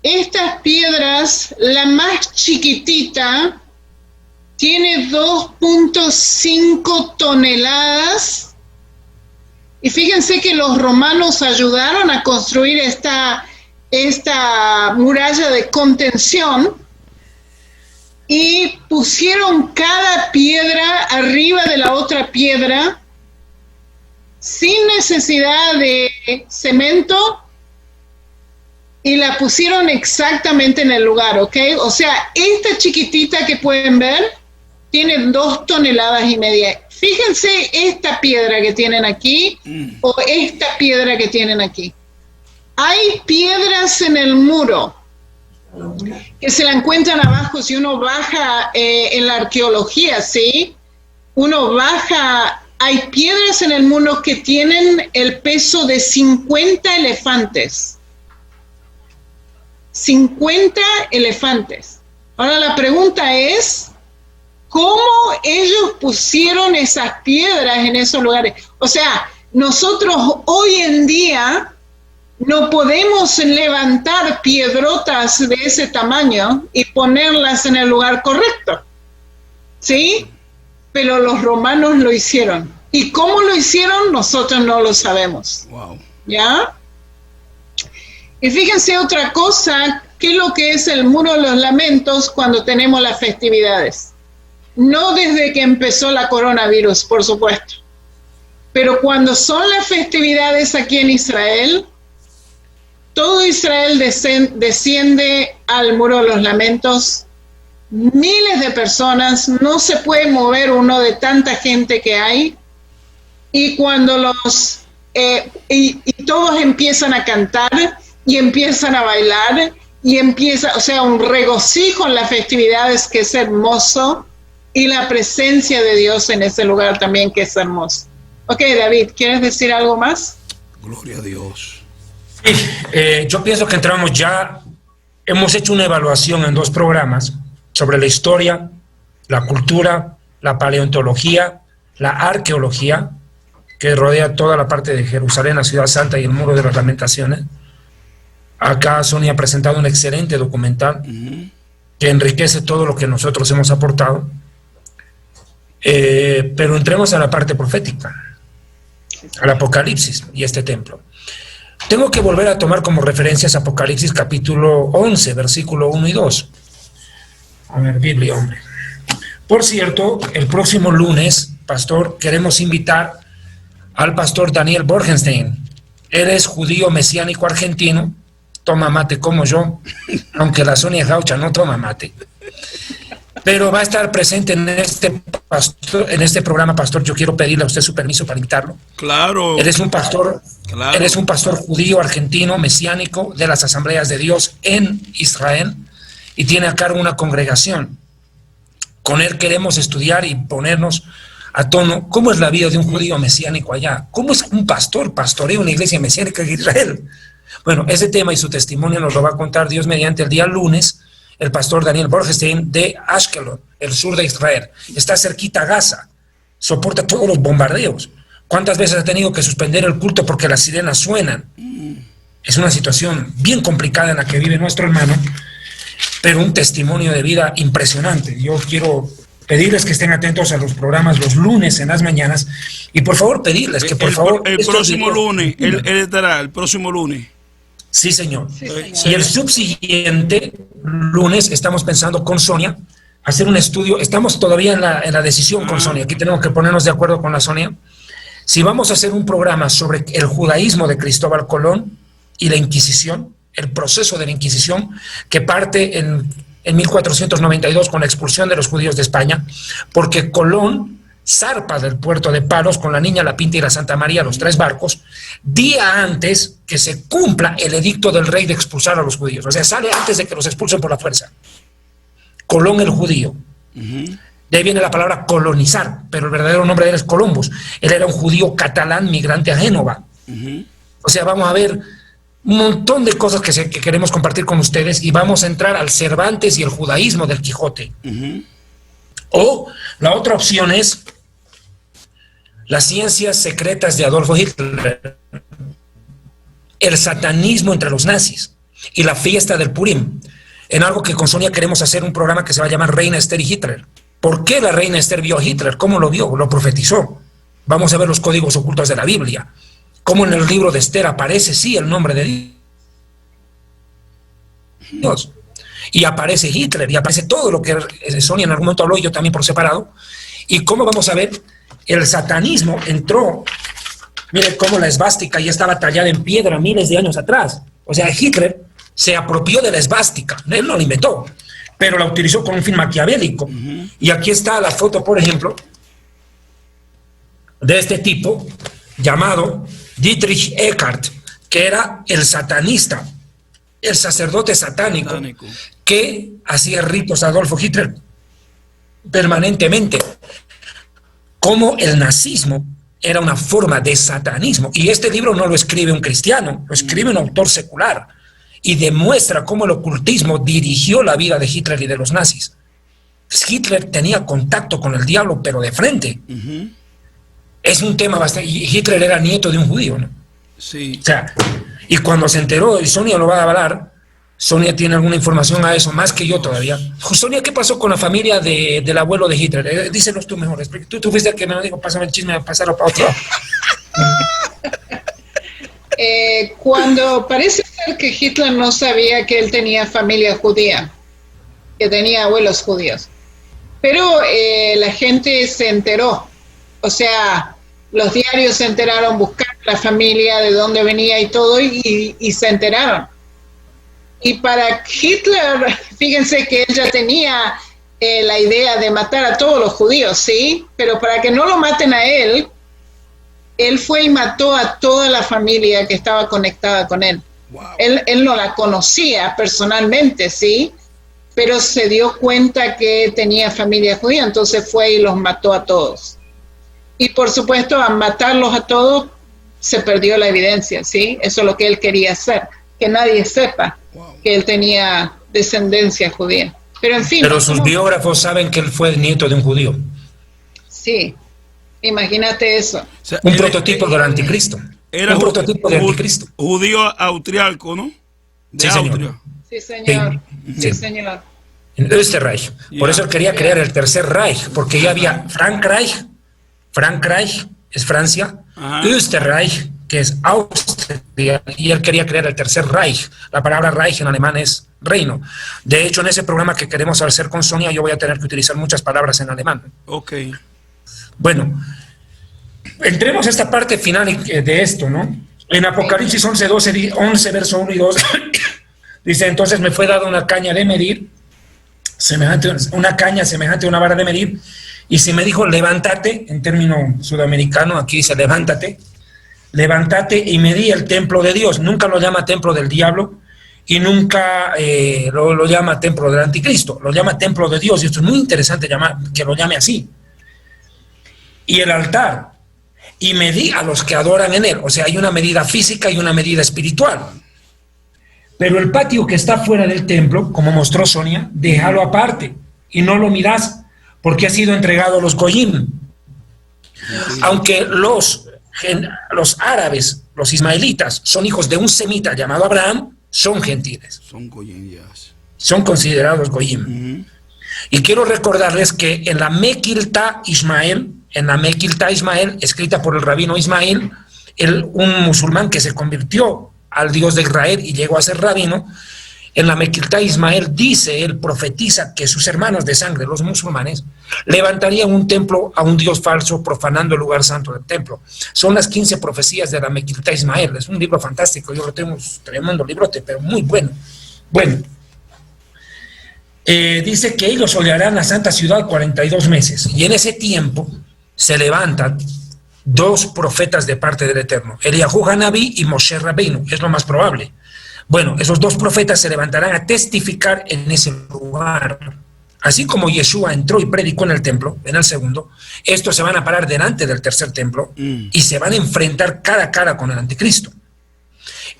Estas piedras, la más chiquitita, tiene 2.5 toneladas. Y fíjense que los romanos ayudaron a construir esta muralla de contención y pusieron cada piedra arriba de la otra piedra sin necesidad de cemento y la pusieron exactamente en el lugar, ¿ok? O sea, esta chiquitita que pueden ver tiene 2 toneladas y media. Fíjense esta piedra que tienen aquí o esta piedra que tienen aquí. Hay piedras en el muro que se la encuentran abajo si uno baja en la arqueología, ¿sí? Uno baja, hay piedras en el muro que tienen el peso de 50 elefantes. 50 elefantes. Ahora la pregunta es, ¿cómo ellos pusieron esas piedras en esos lugares? O sea, nosotros hoy en día no podemos levantar piedrotas de ese tamaño y ponerlas en el lugar correcto, ¿sí? Pero los romanos lo hicieron. ¿Y cómo lo hicieron? Nosotros no lo sabemos. Wow. ¿Ya? Y fíjense otra cosa, ¿qué es lo que es el Muro de los Lamentos cuando tenemos las festividades? No desde que empezó la coronavirus, por supuesto, pero cuando son las festividades aquí en Israel, todo Israel desciende al Muro de los Lamentos, miles de personas, no se puede mover uno de tanta gente que hay, y cuando y todos empiezan a cantar y empiezan a bailar y empieza, o sea, un regocijo en las festividades que es hermoso y la presencia de Dios en ese lugar también que es hermoso. Ok, David, ¿quieres decir algo más? Gloria a Dios. Sí, yo pienso que entramos ya, hemos hecho una evaluación en 2 programas sobre la historia, la cultura, la paleontología, la arqueología, que rodea toda la parte de Jerusalén, la ciudad santa y el Muro de las Lamentaciones. Acá Sonia ha presentado un excelente documental que enriquece todo lo que nosotros hemos aportado. Pero entremos a la parte profética, al Apocalipsis y este templo. Tengo que volver a tomar como referencias Apocalipsis capítulo 11, versículo 1 y 2. A ver, Biblia, hombre. Por cierto, el próximo lunes, pastor, queremos invitar al pastor Daniel Borgenstein. Él es judío mesiánico argentino, toma mate como yo, aunque la Sonia Gaucha no toma mate. Pero va a estar presente en este programa, pastor. Yo quiero pedirle a usted su permiso para invitarlo. Claro. Eres un pastor, claro. Eres un pastor judío argentino mesiánico de las Asambleas de Dios en Israel y tiene a cargo una congregación. Con él queremos estudiar y ponernos a tono cómo es la vida de un judío mesiánico allá, cómo es un pastor pastorea una iglesia mesiánica en Israel. Bueno, ese tema y su testimonio nos lo va a contar Dios mediante el día lunes el pastor Daniel Borgenstein de Ashkelon, el sur de Israel. Está cerquita a Gaza, soporta todos los bombardeos. ¿Cuántas veces ha tenido que suspender el culto porque las sirenas suenan? Es una situación bien complicada en la que vive nuestro hermano, pero un testimonio de vida impresionante. Yo quiero pedirles que estén atentos a los programas los lunes en las mañanas y por favor pedirles que por favor... El próximo lunes, él estará el próximo lunes. Sí, señor. Sí, señor. Y el subsiguiente lunes estamos pensando con Sonia hacer un estudio. Estamos todavía en la decisión con Sonia. Aquí tenemos que ponernos de acuerdo con la Sonia. Si vamos a hacer un programa sobre el judaísmo de Cristóbal Colón y la Inquisición, el proceso de la Inquisición, que parte en 1492 con la expulsión de los judíos de España, porque Colón zarpa del puerto de Palos con la Niña, la Pinta y la Santa María, los 3 barcos, día antes que se cumpla el edicto del rey de expulsar a los judíos. O sea, sale antes de que los expulsen por la fuerza. Colón el judío. De ahí viene la palabra colonizar, pero el verdadero nombre de él es Columbus. Él era un judío catalán migrante a Génova. O sea, vamos a ver un montón de cosas que queremos compartir con ustedes y vamos a entrar al Cervantes y el judaísmo del Quijote. O la otra opción es las ciencias secretas de Adolfo Hitler, el satanismo entre los nazis y la fiesta del Purim, en algo que con Sonia queremos hacer un programa que se va a llamar Reina Esther y Hitler. ¿Por qué la reina Esther vio a Hitler? ¿Cómo lo vio? Lo profetizó. Vamos a ver los códigos ocultos de la Biblia. Cómo en el libro de Esther aparece, sí, el nombre de Dios. Y aparece Hitler, y aparece todo lo que Sonia en algún momento habló, y yo también por separado. Y cómo vamos a ver, el satanismo entró. Miren cómo la esvástica ya estaba tallada en piedra miles de años atrás. O sea, Hitler se apropió de la esvástica. Él no la inventó, pero la utilizó con un fin maquiavélico. Y aquí está la foto, por ejemplo, de este tipo llamado Dietrich Eckart, que era el satanista, el sacerdote satánico, que hacía ritos a Adolfo Hitler permanentemente. Como el nazismo era una forma de satanismo. Y este libro no lo escribe un cristiano, lo escribe un autor secular. Y demuestra cómo el ocultismo dirigió la vida de Hitler y de los nazis. Hitler tenía contacto con el diablo, pero de frente. Es un tema bastante... Y Hitler era nieto de un judío, ¿no? Sí. O sea, y cuando se enteró, y Sonia lo va a avalar, Sonia tiene alguna información a eso, más que yo todavía. Sonia, ¿qué pasó con la familia del abuelo de Hitler? Dísenos tú mejor. Tú fuiste el que me lo dijo, pásame el chisme, pasarlo para otro. Cuando parece ser que Hitler no sabía que él tenía familia judía, que tenía abuelos judíos, pero la gente se enteró, o sea, los diarios se enteraron, buscaron la familia, de dónde venía y todo, y se enteraron. Y para Hitler, fíjense que él ya tenía la idea de matar a todos los judíos, ¿sí? Pero para que no lo maten a él fue y mató a toda la familia que estaba conectada con él. Wow. Él no la conocía personalmente, ¿sí? Pero se dio cuenta que tenía familia judía, entonces fue y los mató a todos. Y por supuesto, al matarlos a todos, se perdió la evidencia, ¿sí? Eso es lo que él quería hacer, que nadie sepa que él tenía descendencia judía. Pero en fin. Pero sus biógrafos saben que él fue nieto de un judío. Sí. Imagínate eso. O sea, un prototipo del anticristo. Era un prototipo del anticristo. Judío austriaco, ¿no? Sí, señor. Sí, señor. Sí. Sí, señor. En Österreich. Por eso él quería crear el Tercer Reich, porque ya había Frankreich es Francia, Österreich, que es Austria, y él quería crear el Tercer Reich. La palabra Reich en alemán es reino. De hecho, en ese programa que queremos hacer con Sonia, yo voy a tener que utilizar muchas palabras en alemán. Ok. Bueno, entremos a esta parte final de esto, ¿no? En Apocalipsis 11, verso 1 y 2, dice, entonces me fue dada una caña de medir, una caña semejante a una vara de medir, y se me dijo, levántate, en término sudamericano, aquí dice, levántate y medí el templo de Dios. Nunca lo llama templo del diablo, y nunca lo llama templo del anticristo, lo llama templo de Dios, y esto es muy interesante que lo llame así. Y el altar, y medí a los que adoran en él. O sea, hay una medida física y una medida espiritual. Pero el patio que está fuera del templo, como mostró Sonia, déjalo aparte y no lo mirás, porque ha sido entregado a los goyim. Sí. Aunque los árabes, los ismaelitas, son hijos de un semita llamado Abraham, son gentiles. Son goyim, yes. Son considerados goyim. Y quiero recordarles que en la Mekilta Ismael, escrita por el rabino Ismael, un musulmán que se convirtió al Dios de Israel y llegó a ser rabino, en la Mequiltá Ismael dice, él profetiza que sus hermanos de sangre, los musulmanes, levantarían un templo a un Dios falso, profanando el lugar santo del templo. Son las 15 profecías de la Mequiltá Ismael. Es un libro fantástico, yo lo tengo, un tremendo librote, pero muy bueno. Bueno, dice que ellos olearán la santa ciudad 42 meses, y en ese tiempo se levantan 2 profetas de parte del Eterno, Eliyahu Hanabí y Moshe Rabbeinu, es lo más probable. Bueno, esos 2 profetas se levantarán a testificar en ese lugar. Así como Yeshua entró y predicó en el templo, en el segundo, estos se van a parar delante del tercer templo y se van a enfrentar cara a cara con el anticristo.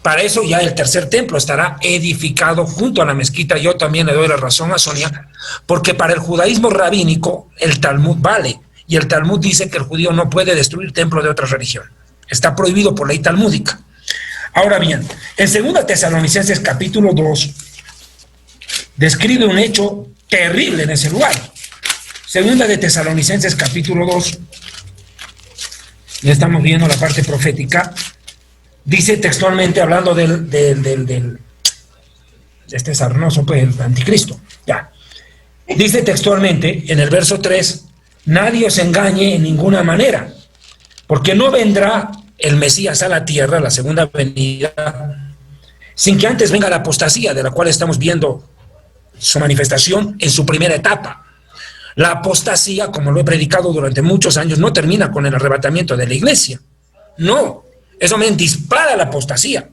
Para eso ya el tercer templo estará edificado junto a la mezquita. Yo también le doy la razón a Sonia, porque para el judaísmo rabínico el Talmud vale, y el Talmud dice que el judío no puede destruir templo de otra religión. Está prohibido por ley talmúdica. Ahora bien, en 2 Tesalonicenses capítulo 2 describe un hecho terrible en ese lugar. 2 de Tesalonicenses capítulo 2, ya estamos viendo la parte profética, dice textualmente, hablando de este sarnoso, pues el anticristo, ya. Dice textualmente en el verso 3, nadie os engañe en ninguna manera, porque no vendrá el Mesías a la tierra, la segunda venida, sin que antes venga la apostasía, de la cual estamos viendo su manifestación en su primera etapa. La apostasía, como lo he predicado durante muchos años, no termina con el arrebatamiento de la iglesia. No, eso me dispara la apostasía.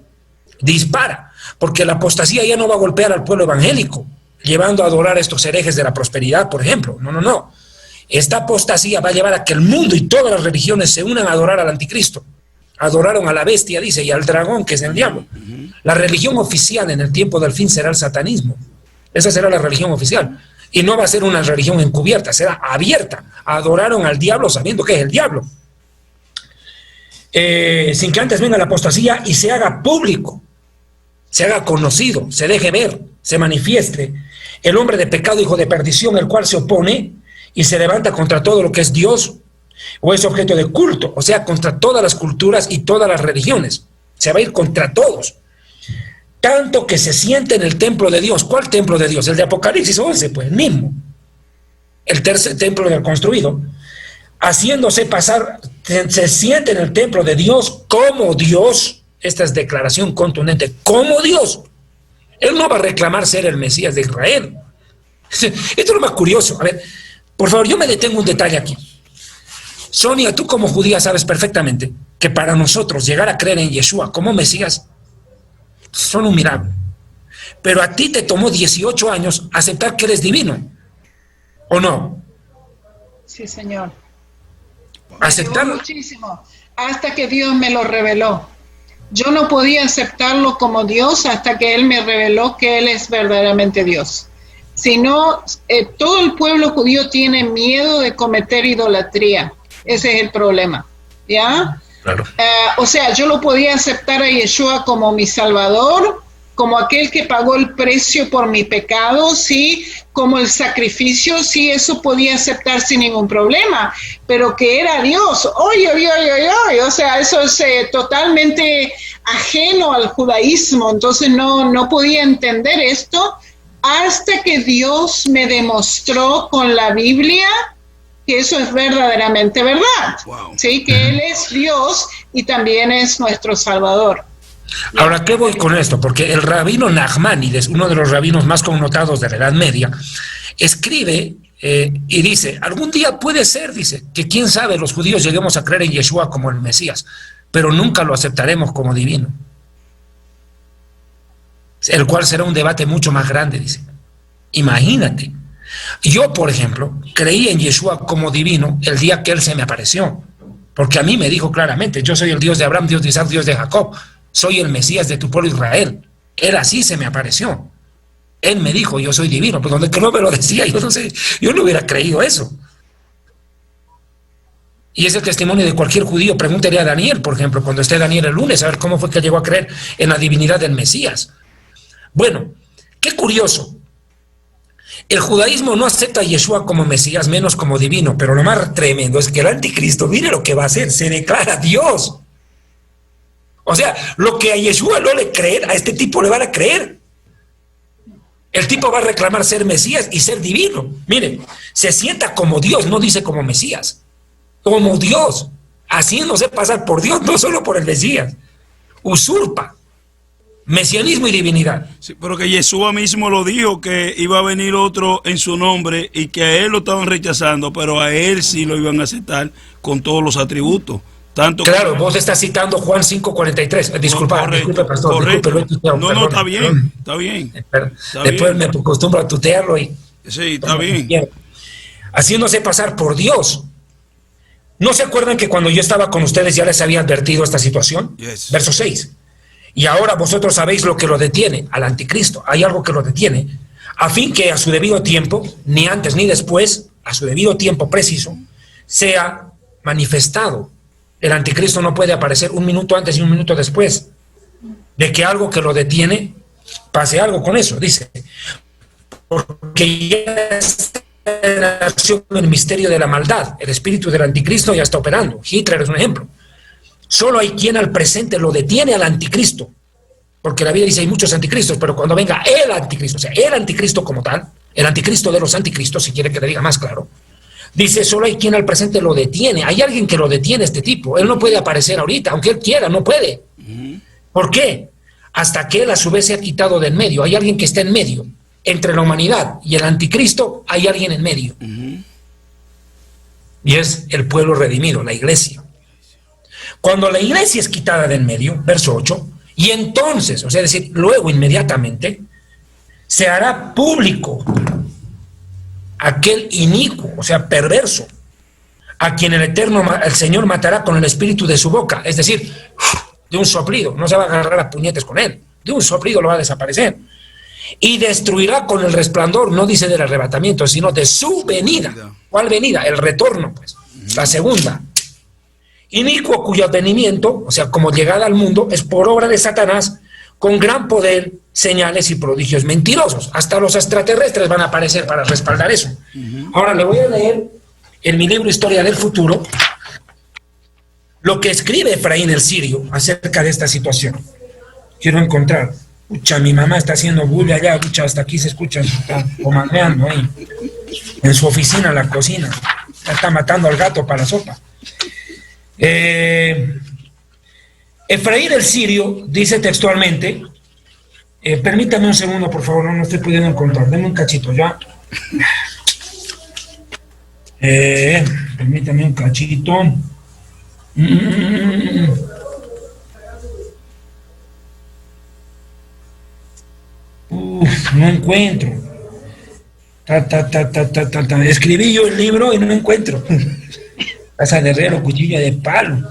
Dispara, porque la apostasía ya no va a golpear al pueblo evangélico, llevando a adorar a estos herejes de la prosperidad, por ejemplo. No. Esta apostasía va a llevar a que el mundo y todas las religiones se unan a adorar al anticristo. Adoraron a la bestia, dice, y al dragón, que es el diablo. La religión oficial en el tiempo del fin será el satanismo. Esa será la religión oficial. Y no va a ser una religión encubierta, será abierta. Adoraron al diablo sabiendo que es el diablo. Sin que antes venga la apostasía y se haga público, se haga conocido, se deje ver, se manifieste el hombre de pecado, hijo de perdición, el cual se opone y se levanta contra todo lo que es Dios o es objeto de culto, o sea, contra todas las culturas y todas las religiones. Se va a ir contra todos. Tanto que se siente en el templo de Dios. ¿Cuál templo de Dios? El de Apocalipsis 11, pues el mismo. El tercer templo del construido. Haciéndose pasar, se siente en el templo de Dios como Dios. Esta es declaración contundente, como Dios. Él no va a reclamar ser el Mesías de Israel. Esto es lo más curioso. A ver, por favor, yo me detengo un detalle aquí. Sonia, tú como judía sabes perfectamente que para nosotros llegar a creer en Yeshua como Mesías son un milagro. Pero a ti te tomó 18 años aceptar que eres divino, ¿o no? Sí, señor. Aceptarlo. Muchísimo, hasta que Dios me lo reveló. Yo no podía aceptarlo como Dios hasta que Él me reveló que Él es verdaderamente Dios. Si no, todo el pueblo judío tiene miedo de cometer idolatría. Ese es el problema, ¿ya? Claro. O sea, yo lo podía aceptar a Yeshua como mi Salvador, como aquel que pagó el precio por mi pecado, sí, como el sacrificio, sí, eso podía aceptar sin ningún problema, pero que era Dios, oye, o sea, eso es totalmente ajeno al judaísmo, entonces no podía entender esto hasta que Dios me demostró con la Biblia que eso es verdaderamente verdad, wow. Sí, que Él es Dios y también es nuestro Salvador. Ahora, ¿qué voy con esto? Porque el rabino Nachmanides, uno de los rabinos más connotados de la Edad Media, escribe y dice, algún día puede ser, dice, que quién sabe, los judíos lleguemos a creer en Yeshua como el Mesías, pero nunca lo aceptaremos como divino. El cual será un debate mucho más grande, dice. Imagínate. Yo, por ejemplo, creí en Yeshua como divino el día que Él se me apareció, porque a mí me dijo claramente, yo soy el Dios de Abraham, Dios de Isaac, Dios de Jacob, soy el Mesías de tu pueblo Israel. Él así se me apareció. Él me dijo, yo soy divino, pero donde que no me lo decía, yo no sé, yo no hubiera creído eso. Y es el testimonio de cualquier judío. Pregúntele a Daniel, por ejemplo, cuando esté Daniel el lunes, a ver cómo fue que llegó a creer en la divinidad del Mesías. Bueno, qué curioso. El judaísmo no acepta a Yeshua como Mesías, menos como divino, pero lo más tremendo es que el anticristo, mire lo que va a hacer, se declara Dios. O sea, lo que a Yeshua no le creen, a este tipo le van a creer. El tipo va a reclamar ser Mesías y ser divino. Miren, se sienta como Dios, no dice como Mesías. Como Dios, haciéndose pasar por Dios, no solo por el Mesías. Usurpa mesianismo y divinidad. Sí, pero que Yeshua mismo lo dijo, que iba a venir otro en su nombre y que a él lo estaban rechazando, pero a él sí lo iban a aceptar con todos los atributos. Tanto claro, vos estás citando Juan 5:43. Disculpa, pastor. Correcto. Disculpe, no, está bien, está bien. Después me acostumbro a tutearlo y... Sí, está bien. Haciéndose pasar por Dios. ¿No se acuerdan que cuando yo estaba con ustedes ya les había advertido esta situación? Yes. Verso 6. Y ahora vosotros sabéis lo que lo detiene, al anticristo. Hay algo que lo detiene, a fin que a su debido tiempo, ni antes ni después, a su debido tiempo preciso, sea manifestado. El anticristo no puede aparecer un minuto antes y un minuto después de que algo que lo detiene pase algo con eso. Dice, porque ya está en acción el misterio de la maldad, el espíritu del anticristo ya está operando. Hitler es un ejemplo. Solo hay quien al presente lo detiene al anticristo, porque la Biblia dice hay muchos anticristos, pero cuando venga el anticristo, o sea, el anticristo como tal, el anticristo de los anticristos, si quiere que le diga más claro, dice, solo hay quien al presente lo detiene. Hay alguien que lo detiene, este tipo. Él no puede aparecer ahorita, aunque él quiera, no puede. ¿Por qué? Hasta que él a su vez se ha quitado de en medio. Hay alguien que está en medio. Entre la humanidad y el anticristo hay alguien en medio. Y es el pueblo redimido, la iglesia. Cuando la iglesia es quitada de en medio, verso 8, y entonces, o sea, es decir, luego inmediatamente, se hará público aquel inicuo, o sea, perverso, a quien el Señor matará con el espíritu de su boca, es decir, de un soplido, no se va a agarrar a puñetes con él, de un soplido lo va a desaparecer, y destruirá con el resplandor, no dice del arrebatamiento, sino de su venida. ¿Cuál venida? El retorno, pues, la segunda. Inicuo cuyo advenimiento, o sea, como llegada al mundo, es por obra de Satanás, con gran poder, señales y prodigios mentirosos. Hasta los extraterrestres van a aparecer para respaldar eso. Ahora le voy a leer en mi libro Historia del Futuro lo que escribe Efraín el Sirio acerca de esta situación. Quiero encontrar. Pucha, mi mamá está haciendo bulla allá, pucha, hasta aquí se escucha, está comandeando ahí, en su oficina, en la cocina. Está matando al gato para la sopa. Efraín el Sirio dice textualmente, permítame un segundo, por favor, no estoy pudiendo encontrar, denme un cachito ya. Permítame un cachito. No encuentro. Escribí yo el libro y no encuentro. Casa de herrero, cuchilla de palo.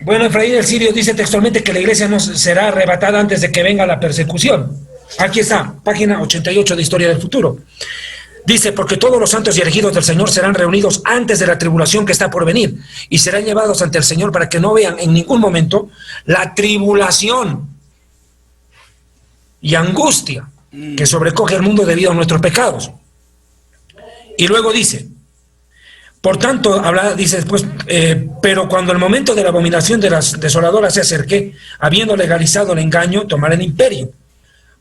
Bueno, Efraín el Sirio dice textualmente que la iglesia no será arrebatada antes de que venga la persecución. Aquí está, página 88 de Historia del Futuro. Dice, porque todos los santos y elegidos del Señor serán reunidos antes de la tribulación que está por venir y serán llevados ante el Señor para que no vean en ningún momento la tribulación y angustia que sobrecoge el mundo debido a nuestros pecados. Y luego dice, por tanto, dice después, pero cuando el momento de la abominación de las desoladoras se acerque, habiendo legalizado el engaño, tomará el imperio.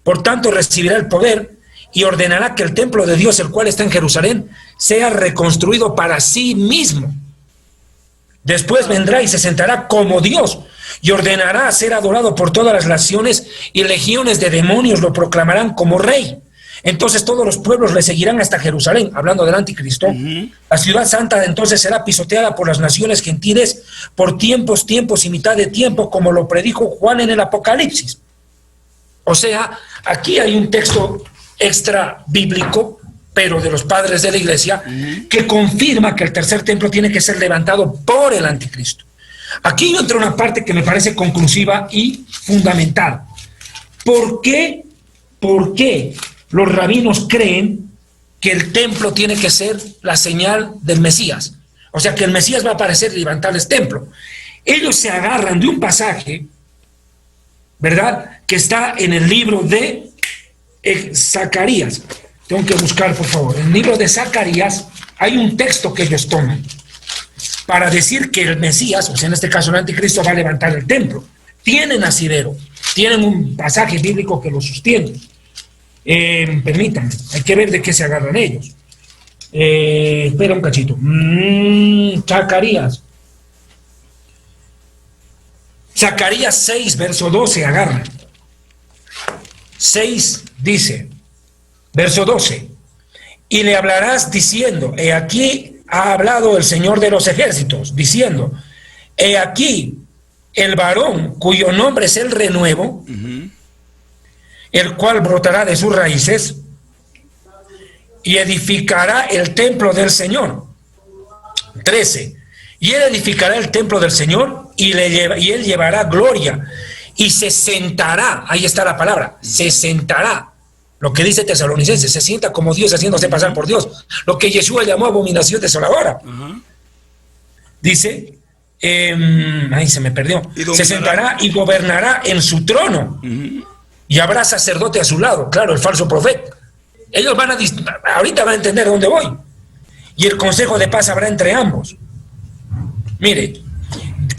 Por tanto, recibirá el poder y ordenará que el templo de Dios, el cual está en Jerusalén, sea reconstruido para sí mismo. Después vendrá y se sentará como Dios y ordenará ser adorado por todas las naciones y legiones de demonios lo proclamarán como rey. Entonces todos los pueblos le seguirán hasta Jerusalén, hablando del anticristo. La ciudad santa entonces será pisoteada por las naciones gentiles por tiempos y mitad de tiempo, como lo predijo Juan en el Apocalipsis. O sea, aquí hay un texto extra bíblico, pero de los padres de la iglesia, que confirma que el tercer templo tiene que ser levantado por el anticristo. Aquí yo entro a una parte que me parece conclusiva y fundamental. ¿Por qué los rabinos creen que el templo tiene que ser la señal del Mesías? O sea, que el Mesías va a aparecer y levantar el templo. Ellos se agarran de un pasaje, ¿verdad?, que está en el libro de Zacarías. Tengo que buscar, por favor. En el libro de Zacarías hay un texto que ellos toman. para decir que el Mesías, o sea, en este caso el anticristo, va a levantar el templo. Tienen asidero, tienen un pasaje bíblico que lo sostiene. Permítanme, hay que ver de qué se agarran ellos. Espera un cachito. Zacarías 6, verso 12, agarra. 6 dice, verso 12, y le hablarás diciendo, he aquí ha hablado el Señor de los ejércitos, diciendo, he aquí el varón cuyo nombre es el renuevo, el cual brotará de sus raíces y edificará el templo del Señor. 13. Y él edificará el templo del Señor y él llevará gloria y se sentará, ahí está la palabra, se sentará, lo que dice Tesalonicenses, se sienta como Dios haciéndose pasar por Dios, lo que Yeshua llamó abominación desoladora. Dice, ahí se me perdió, se sentará y gobernará en su trono y habrá sacerdote a su lado, claro, el falso profeta. Ellos ahorita van a entender dónde voy. Y el consejo de paz habrá entre ambos. Mire,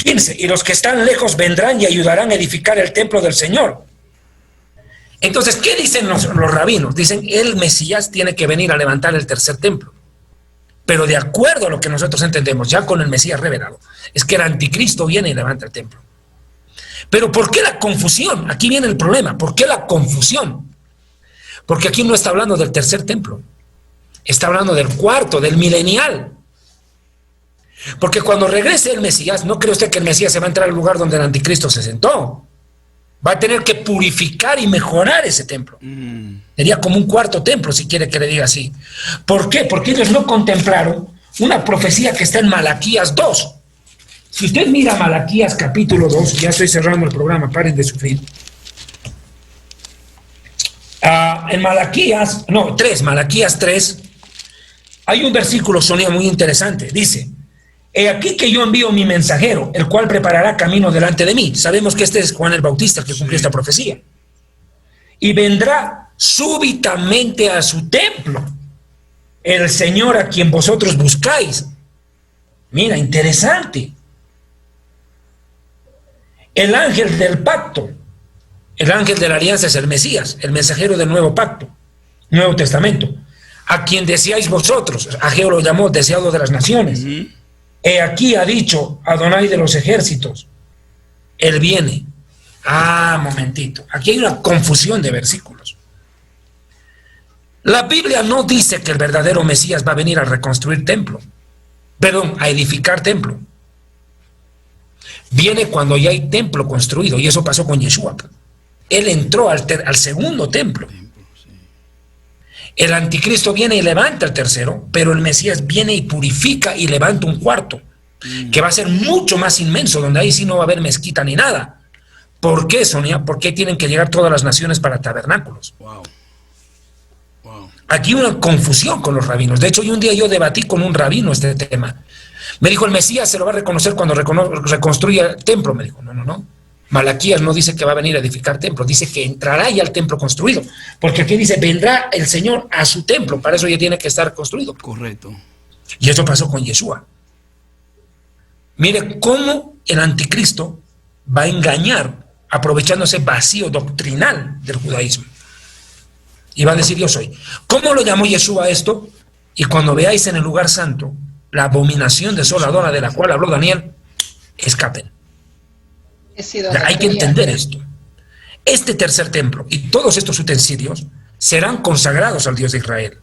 15, y los que están lejos vendrán y ayudarán a edificar el templo del Señor. Entonces, ¿qué dicen los rabinos? Dicen, el Mesías tiene que venir a levantar el tercer templo. Pero de acuerdo a lo que nosotros entendemos, ya con el Mesías revelado, es que el anticristo viene y levanta el templo. Pero ¿por qué la confusión? Aquí viene el problema. ¿Por qué la confusión? Porque aquí no está hablando del tercer templo. Está hablando del cuarto, del milenial. Porque cuando regrese el Mesías, ¿no cree usted que el Mesías se va a entrar al lugar donde el anticristo se sentó? Va a tener que purificar y mejorar ese templo. Sería como un cuarto templo, si quiere que le diga así. ¿Por qué? Porque ellos no contemplaron una profecía que está en Malaquías 2. Si usted mira Malaquías capítulo 2, ya estoy cerrando el programa, paren de sufrir. En Malaquías 3, hay un versículo, Sonia, muy interesante. Dice, he aquí que yo envío mi mensajero, el cual preparará camino delante de mí. Sabemos que este es Juan el Bautista que cumplió esta profecía. Y vendrá súbitamente a su templo el Señor a quien vosotros buscáis. Mira, interesante. El ángel del pacto. El ángel de la alianza es el Mesías, el mensajero del nuevo pacto, Nuevo Testamento, a quien deseáis vosotros. Ageo lo llamó deseado de las naciones. He aquí ha dicho Adonai de los ejércitos, él viene. Momentito, aquí hay una confusión de versículos. La Biblia no dice que el verdadero Mesías va a venir a reconstruir templo, a edificar templo. Viene cuando ya hay templo construido, y eso pasó con Yeshua. Él entró al segundo templo. El anticristo viene y levanta el tercero, pero el Mesías viene y purifica y levanta un cuarto, que va a ser mucho más inmenso, donde ahí sí no va a haber mezquita ni nada. ¿Por qué, Sonia? ¿Por qué tienen que llegar todas las naciones para tabernáculos? Aquí hay una confusión con los rabinos. De hecho, un día yo debatí con un rabino este tema. Me dijo, el Mesías se lo va a reconocer cuando reconstruya el templo. Me dijo, no. Malaquías no dice que va a venir a edificar templo, dice que entrará ya al templo construido, porque aquí dice, vendrá el Señor a su templo, para eso ya tiene que estar construido. Correcto. Y eso pasó con Yeshua. Mire cómo el anticristo va a engañar, aprovechando ese vacío doctrinal del judaísmo. Y va a decir, yo soy. ¿Cómo lo llamó Yeshua esto? Y cuando veáis en el lugar santo la abominación desoladora de la cual habló Daniel, escapen. Hay que entender esto. Este tercer templo y todos estos utensilios serán consagrados al Dios de Israel.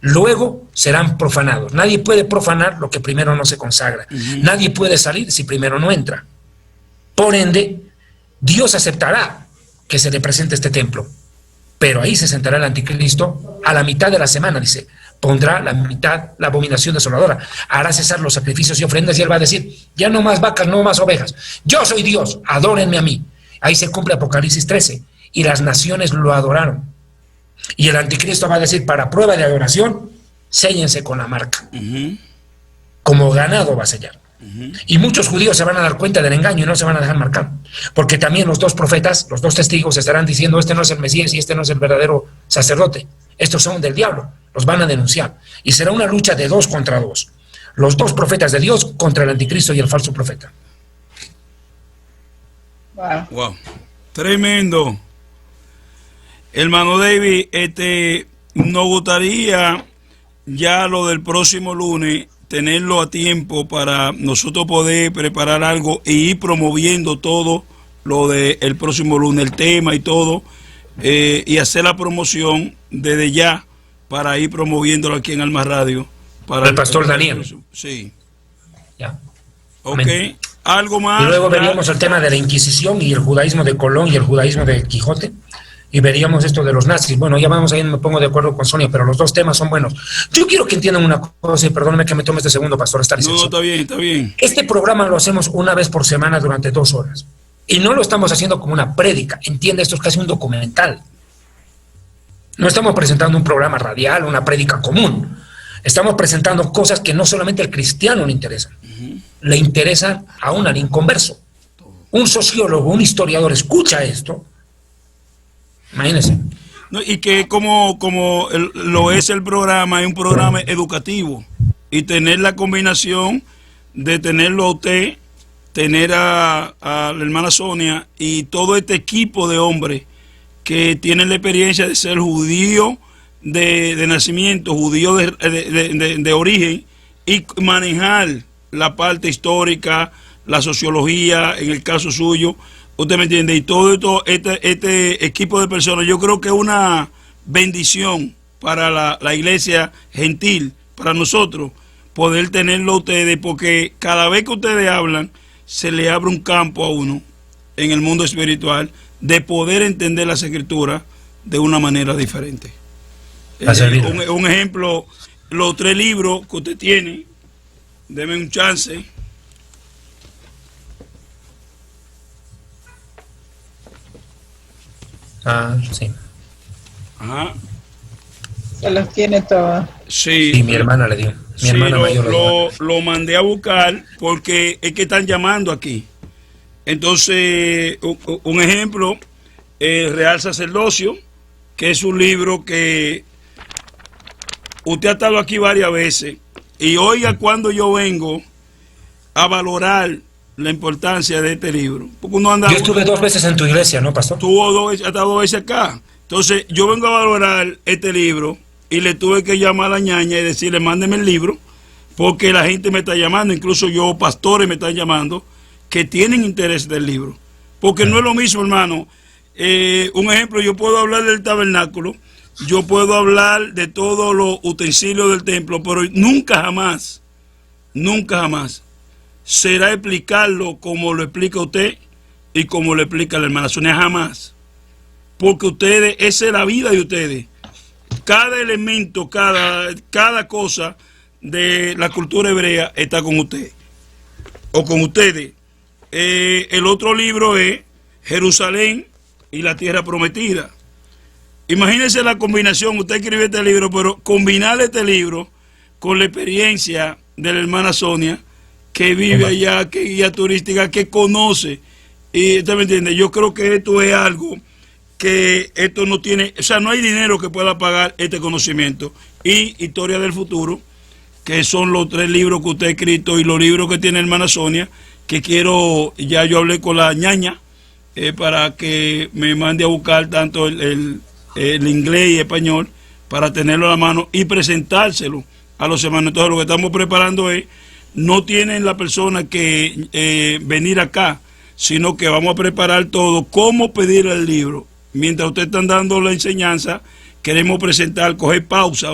Luego serán profanados. Nadie puede profanar lo que primero no se consagra. Nadie puede salir si primero no entra. Por ende, Dios aceptará que se le presente este templo. Pero ahí se sentará el anticristo a la mitad de la semana, dice. Pondrá la mitad la abominación desoladora, hará cesar los sacrificios y ofrendas y él va a decir, ya no más vacas, no más ovejas, yo soy Dios, adórenme a mí. Ahí se cumple Apocalipsis 13 y las naciones lo adoraron. Y el anticristo va a decir, para prueba de adoración, séllense con la marca. Como ganado va a sellar. Y muchos judíos se van a dar cuenta del engaño y no se van a dejar marcar, porque también los dos profetas, los dos testigos estarán diciendo, este no es el Mesías y este no es el verdadero sacerdote, estos son del diablo. Los van a denunciar y será una lucha de 2 contra 2. Los dos profetas de Dios contra el anticristo y el falso profeta. Wow. Tremendo. Hermano David, nos gustaría ya lo del próximo lunes tenerlo a tiempo para nosotros poder preparar algo e ir promoviendo todo lo del próximo lunes, el tema y todo, y hacer la promoción desde ya para ir promoviéndolo aquí en Alma Radio. Para el pastor Daniel. Sí. Ya. Ok. Amén. Algo más. Y luego veríamos el tema de la Inquisición y el judaísmo de Colón y el judaísmo de Quijote. Y veríamos esto de los nazis. Bueno, ya vamos ahí, me pongo de acuerdo con Sonia, pero los dos temas son buenos. Yo quiero que entiendan una cosa, y perdónenme que me tome este segundo, pastor. No, está bien, está bien. Este programa lo hacemos una vez por semana durante 2 horas. Y no lo estamos haciendo como una prédica. Entiende, esto es casi un documental. No estamos presentando un programa radial, una prédica común. Estamos presentando cosas que no solamente al cristiano le interesan. Le interesan aún al inconverso. Un sociólogo, un historiador escucha esto. Imagínense. No, y que como lo es el programa, es un programa educativo. Y tener la combinación de tenerlo a usted, tener a la hermana Sonia y todo este equipo de hombres que tienen la experiencia de ser judío de nacimiento, judío de origen, y manejar la parte histórica, la sociología, en el caso suyo, usted me entiende, y todo esto, este equipo de personas, yo creo que es una bendición para la iglesia gentil, para nosotros, poder tenerlo a ustedes, porque cada vez que ustedes hablan, se le abre un campo a uno en el mundo espiritual de poder entender las escrituras de una manera diferente. Un ejemplo, los 3 libros que usted tiene, deme un chance. Sí. Ajá. Se los tiene todos. Sí, mi hermana le dio. Mi hermana mayor lo mandé a buscar porque es que están llamando aquí. Entonces, un ejemplo, Real Sacerdocio, que es un libro que usted ha estado aquí varias veces. Y oiga cuando yo vengo a valorar la importancia de este libro. Porque uno anda, yo estuve 2 veces en tu iglesia, ¿no, pastor? Ha estado 2 veces acá. Entonces, yo vengo a valorar este libro y le tuve que llamar a la ñaña y decirle, mándeme el libro, porque la gente me está llamando, incluso yo, pastores me están llamando, que tienen interés del libro. Porque no es lo mismo, hermano. Un ejemplo, yo puedo hablar del tabernáculo, yo puedo hablar de todos los utensilios del templo, pero nunca jamás será explicarlo como lo explica usted y como lo explica la hermana Sonia, jamás. Porque ustedes, esa es la vida de ustedes. Cada elemento, cada cosa de la cultura hebrea está con usted o con ustedes. El otro libro es Jerusalén y la tierra prometida. Imagínense la combinación, usted escribe este libro, pero combinar este libro con la experiencia de la hermana Sonia, que vive allá, que guía turística, que conoce, y usted me entiende, yo creo que esto es algo que esto no tiene, o sea, no hay dinero que pueda pagar este conocimiento. Y Historia del Futuro, que son los 3 libros que usted ha escrito y los libros que tiene hermana Sonia, que quiero, ya yo hablé con la ñaña, para que me mande a buscar tanto el inglés y español, para tenerlo a la mano y presentárselo a los hermanos. Entonces lo que estamos preparando es, no tienen la persona que venir acá, sino que vamos a preparar todo, cómo pedir el libro. Mientras ustedes están dando la enseñanza, queremos presentar, coger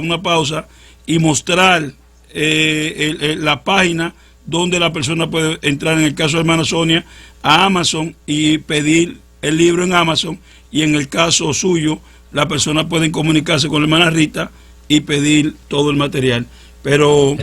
una pausa y mostrar la página donde la persona puede entrar, en el caso de hermana Sonia, a Amazon y pedir el libro en Amazon, y en el caso suyo, la persona puede comunicarse con la hermana Rita y pedir todo el material. Pero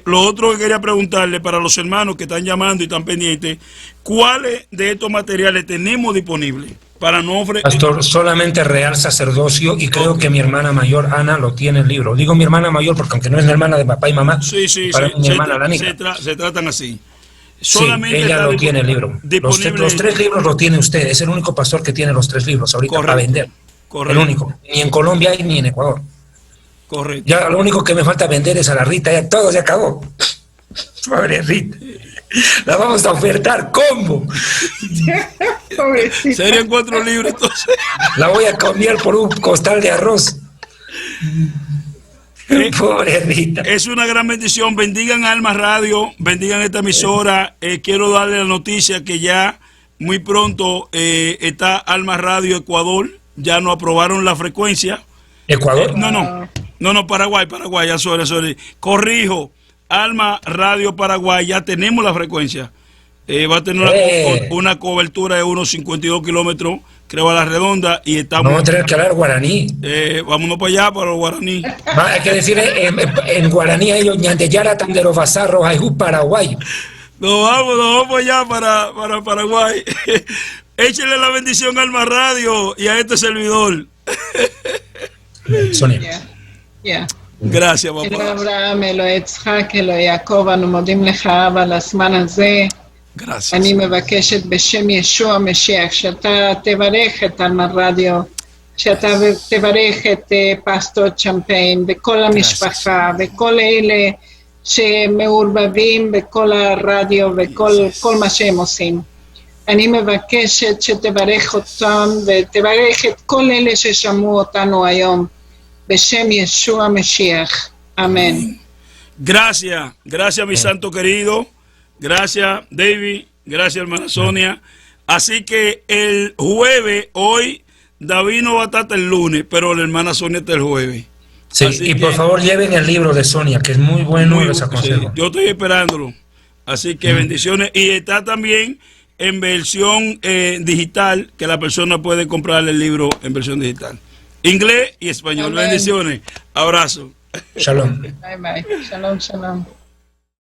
lo otro que quería preguntarle para los hermanos que están llamando y están pendientes, ¿cuáles de estos materiales tenemos disponibles? Para no ofrecer... Pastor, solamente Real Sacerdocio, y creo que mi hermana mayor, Ana, lo tiene el libro. Digo mi hermana mayor porque aunque no es la hermana de papá y mamá, sí, mi hermana la única. Se tratan así. Solamente ella lo tiene el libro. Los 3 libros lo tiene usted. Es el único pastor que tiene los 3 libros ahorita. Correcto, para vender. Correcto. El único. Ni en Colombia ni en Ecuador. Correcto. Ya lo único que me falta vender es a la Rita, ya todo se acabó. Pobre Rita. La vamos a ofertar combo. Pobrecita. Serían 4 libras entonces. La voy a cambiar por un costal de arroz. Pobre Rita. Es una gran bendición. Bendigan Alma Radio, bendigan esta emisora. Quiero darle la noticia que ya muy pronto está Alma Radio Ecuador. Ya nos aprobaron la frecuencia. ¿Ecuador? No, Paraguay, ya sorry. Corrijo, Alma Radio Paraguay, ya tenemos la frecuencia. Va a tener una cobertura de unos 52 kilómetros, creo, a la redonda, y estamos... Vamos a tener que hablar guaraní. Vámonos para allá, para los guaraní. Hay que decir en guaraní, ellos, ñandeyara, tandero, basarro, ayú, Paraguay. Nos vamos para allá, para Paraguay. Échele la bendición a Alma Radio y a este servidor. Sonia. Gracias, אלוהי papá. אברהם, אלוהי יצחק, אלוהי יעקב, אנו מודים לך אבא על הזמן הזה. Gracias. אני מבקשת בשם ישוע המשיח שאתה תברך את אלמה רדיו, שאתה תברך את פסטור צ'מפיין וכל המשפחה וכל אלה שמעורבבים בכל הרדיו וכל מה שהם עושים. אני מבקשת שתברך אותם ותברך את כל אלה ששמעו אותנו היום. בשם ישוע המשיח. Amén. Gracias, mi santo querido. Gracias, David. Gracias, hermana Sonia. Así que el jueves, hoy, David no va a estar hasta el lunes, pero la hermana Sonia está el jueves. Sí, y por favor lleven el libro de Sonia, que es muy bueno, les aconsejo. Sí, yo estoy esperándolo. Así que bendiciones. Y está también en versión digital, que la persona puede comprar el libro en versión digital. Inglés y español. Amén. Bendiciones. Abrazo. Shalom. Bye bye. Shalom, shalom.